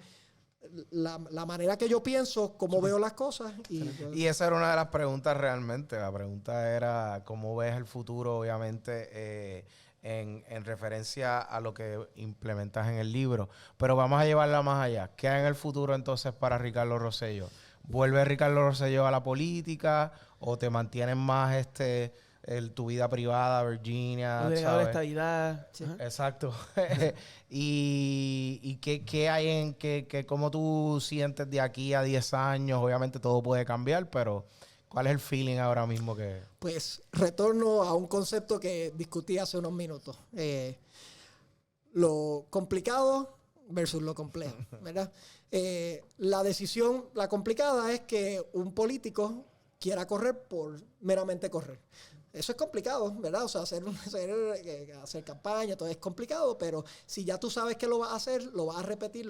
la manera que yo pienso, cómo veo las cosas. Y esa era una de las preguntas realmente. La pregunta era cómo ves el futuro, obviamente, en referencia a lo que implementas en el libro. Pero vamos a llevarla más allá. ¿Qué hay en el futuro entonces para Ricardo Rosselló? ¿Vuelve Ricardo Rosselló a la política o te mantienes más tu vida privada, Virginia? Delegado de estabilidad. Sí. Exacto. ¿Y qué hay cómo tú sientes de aquí a 10 años? Obviamente todo puede cambiar, pero ¿cuál es el feeling ahora mismo que...? Pues retorno a un concepto que discutí hace unos minutos. Lo complicado versus lo complejo, ¿verdad? La complicada es que un político quiera correr por meramente correr. Eso es complicado, ¿verdad? O sea, hacer campaña, todo es complicado, pero si ya tú sabes que lo vas a hacer, lo vas a repetir.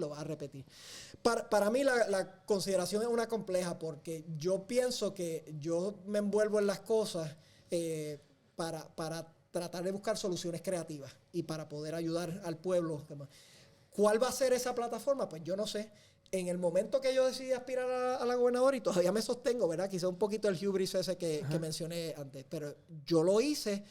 Para mí la consideración es una compleja, porque yo pienso que yo me envuelvo en las cosas para tratar de buscar soluciones creativas y para poder ayudar al pueblo. ¿Cuál va a ser esa plataforma? Pues yo no sé. En el momento que yo decidí aspirar a la gobernadora, y todavía me sostengo, ¿verdad? Quizá un poquito el hubris ese que mencioné antes, pero yo lo hice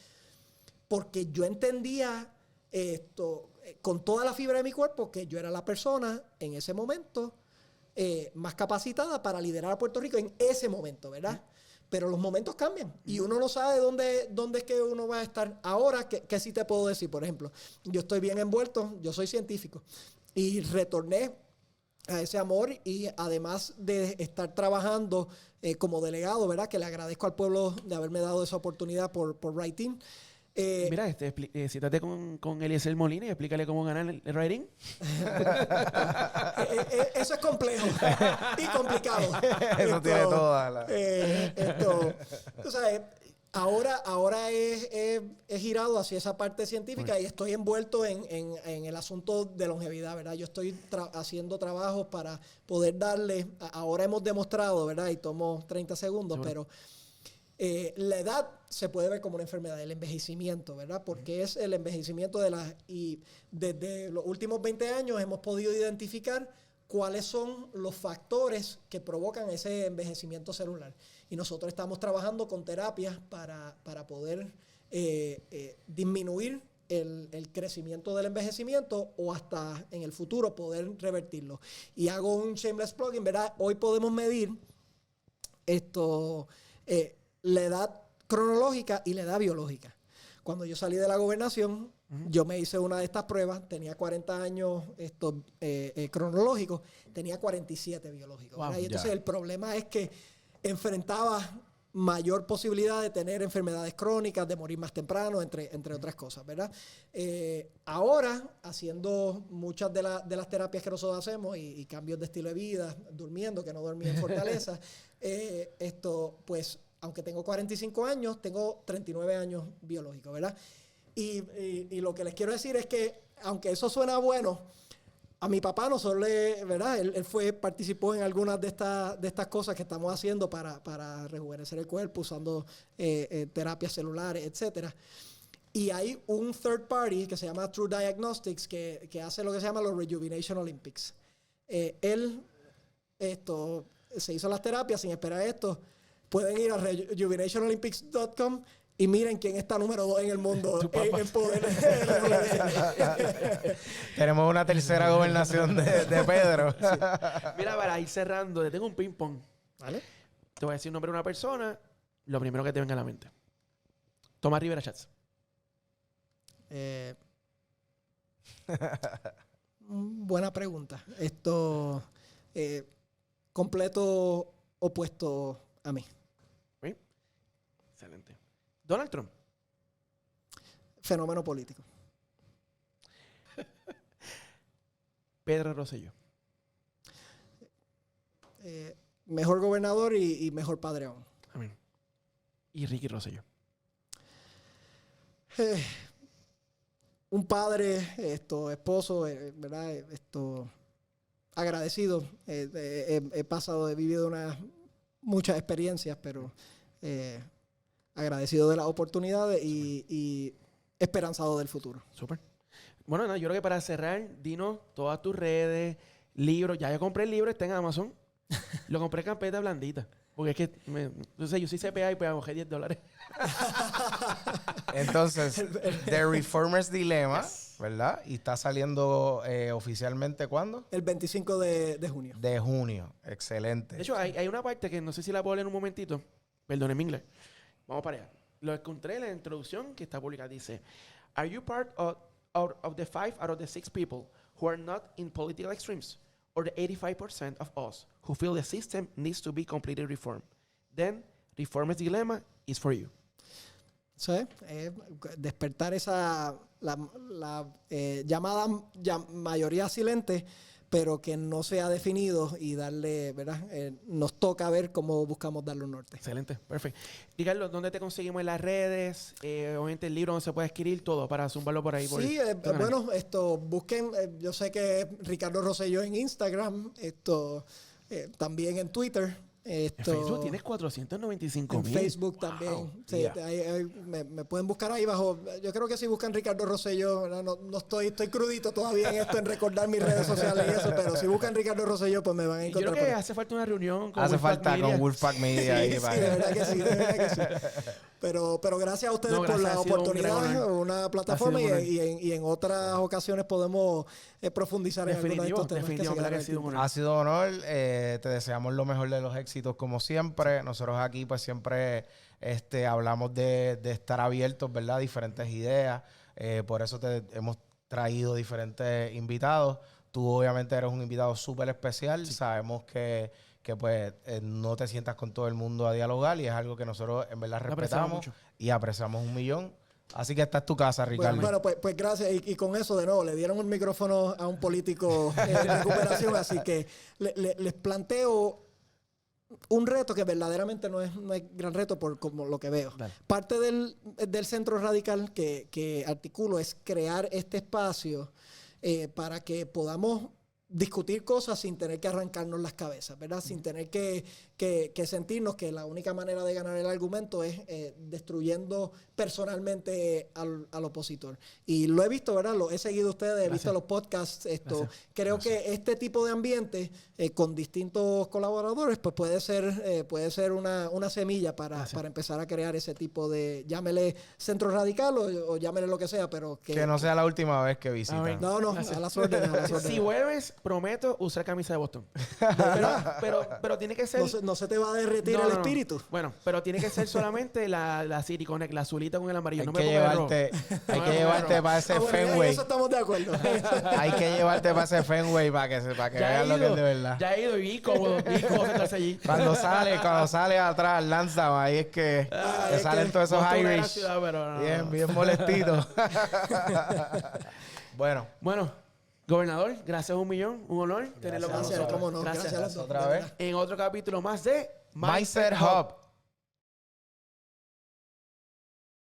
porque yo entendía esto con toda la fibra de mi cuerpo, que yo era la persona en ese momento más capacitada para liderar a Puerto Rico en ese momento, ¿verdad? Pero los momentos cambian y uno no sabe dónde es que uno va a estar. Ahora, ¿qué sí te puedo decir? Por ejemplo, yo estoy bien envuelto, yo soy científico y retorné a ese amor, y además de estar trabajando como delegado, ¿verdad? Que le agradezco al pueblo de haberme dado esa oportunidad por writing. Mira, siéntate con Eliezer Molina y explícale cómo ganar el writing. Eso es complejo y complicado. Eso tiene toda la... Tú sabes, ahora he girado hacia esa parte científica y estoy envuelto en el asunto de longevidad, ¿verdad? Yo estoy haciendo trabajos para poder darle... Ahora hemos demostrado, ¿verdad? Y tomo 30 segundos, pero... la edad se puede ver como una enfermedad, el envejecimiento, ¿verdad? Porque es el envejecimiento y desde los últimos 20 años hemos podido identificar cuáles son los factores que provocan ese envejecimiento celular. Y nosotros estamos trabajando con terapias para poder disminuir el crecimiento del envejecimiento o hasta en el futuro poder revertirlo. Y hago un shameless plugging, ¿verdad? Hoy podemos medir la edad cronológica y la edad biológica. Cuando yo salí de la gobernación, yo me hice una de estas pruebas, tenía 40 años cronológicos, tenía 47 biológicos. Wow, y entonces el problema es que enfrentaba mayor posibilidad de tener enfermedades crónicas, de morir más temprano, entre otras cosas, ¿verdad? Ahora, haciendo muchas de las terapias que nosotros hacemos y cambios de estilo de vida, durmiendo, que no dormí en Fortaleza, pues, aunque tengo 45 años, tengo 39 años biológicos, ¿verdad? Y lo que les quiero decir es que, aunque eso suena bueno, a mi papá nosotros ¿verdad? Él participó en algunas de estas cosas que estamos haciendo para rejuvenecer el cuerpo usando terapias celulares, etcétera. Y hay un third party que se llama True Diagnostics que hace lo que se llama los Rejuvenation Olympics. Él se hizo las terapias sin esperar esto. Pueden ir a rejuvenationolympics.com y miren quién está número 2 en el mundo en poder. Tenemos una tercera gobernación de Pedro. Sí. Mira, para ir cerrando, tengo un ping-pong. ¿Vale? Te voy a decir el nombre de una persona, lo primero que te venga a la mente. Tomás Rivera Chats. Buena pregunta. Completo opuesto a mí. ¿Sí? Excelente. Donald Trump. Fenómeno político. Pedro Rosselló. Mejor gobernador y mejor padre aún. Amén. Y Ricky Rosselló. Un padre, esposo, ¿verdad? Agradecido. He vivido muchas experiencias, pero agradecido de las oportunidades y esperanzado del futuro. Súper. Bueno, no, yo creo que para cerrar, dinos todas tus redes, libros. Ya yo compré el libro, está en Amazon. Lo compré en carpeta blandita. Porque es que, yo soy CPA y pues abogé $10. Entonces, The Reformer's Dilemma, ¿verdad? Y está saliendo oficialmente, ¿cuándo? El 25 de junio. De junio. Excelente. De hecho, hay una parte que no sé si la puedo leer en un momentito. Perdón, en inglés. Vamos para allá. Lo encontré en la introducción que está publicada. Dice, ¿Are you part of the 5 out of the 6 people who are not in political extremes? Or the 85% of us who feel the system needs to be completely reformed? Then, Reformer's Dilemma is for you. Sí, despertar la llamada mayoría silente, pero que no se ha definido y darle, ¿verdad? Nos toca ver cómo buscamos darle un norte. Excelente, perfecto. Ricardo, ¿dónde te conseguimos en las redes? Obviamente el libro donde se puede escribir todo para zumbarlo por ahí. Sí, bueno, busquen, yo sé que Ricardo Rosselló en Instagram, también en Twitter. En Facebook tienes 495,000. En Facebook también. Wow. Sí, Yeah. me pueden buscar ahí bajo. Yo creo que si buscan Ricardo Rosselló, no estoy crudito todavía en esto, en recordar mis redes sociales y eso, pero si buscan Ricardo Rosselló, pues me van a encontrar. Yo creo que hace falta una reunión con Hace falta Media. con Wolfpack Media. Sí, ahí sí, para de verdad que sí. Pero gracias a ustedes por la oportunidad, una plataforma y en otras ocasiones podemos profundizar en algunos de estos temas. Ha sido un honor. Te deseamos lo mejor de los éxitos como siempre. Nosotros aquí pues siempre hablamos de estar abiertos, ¿verdad? Diferentes ideas. Por eso te hemos traído diferentes invitados. Tú obviamente eres un invitado súper especial. Sí. Sabemos que pues no te sientas con todo el mundo a dialogar y es algo que nosotros en verdad respetamos y apreciamos 1,000,000. Así que esta es tu casa, Ricardo. Bueno, pues gracias. Y con eso, de nuevo, le dieron un micrófono a un político en recuperación. Así que les planteo un reto que verdaderamente no es gran reto por como lo que veo. Dale. Parte del centro radical que articulo es crear este espacio para que podamos discutir cosas sin tener que arrancarnos las cabezas, ¿verdad? Sin tener que sentirnos que la única manera de ganar el argumento es destruyendo personalmente al opositor. Y lo he visto, ¿verdad? Lo he seguido a ustedes, he visto los podcasts. Creo que este tipo de ambiente con distintos colaboradores pues puede ser una semilla para empezar a crear ese tipo de, llámele centro radical o llámele lo que sea, pero que no sea la última vez que visitan. No, a las órdenes. Si vuelves, prometo usar camisa de Boston. pero tiene que ser... No se te va a derretir el espíritu. Bueno, pero tiene que ser solamente la City Connect, la azulita con el amarillo. Hay que llevarte para ese Fenway. En eso estamos de acuerdo. Hay que llevarte para ese Fenway para que vean lo que es de verdad. Ya he ido y vi cómodo sentarse allí. Cuando sale atrás Lansdowne, ahí es que salen todos esos Irish. Bien molestitos. Bueno, gobernador, gracias 1,000,000. Un honor tenerlo con nosotros. Gracias. Otra vez. En otro capítulo más de Mindset Hub.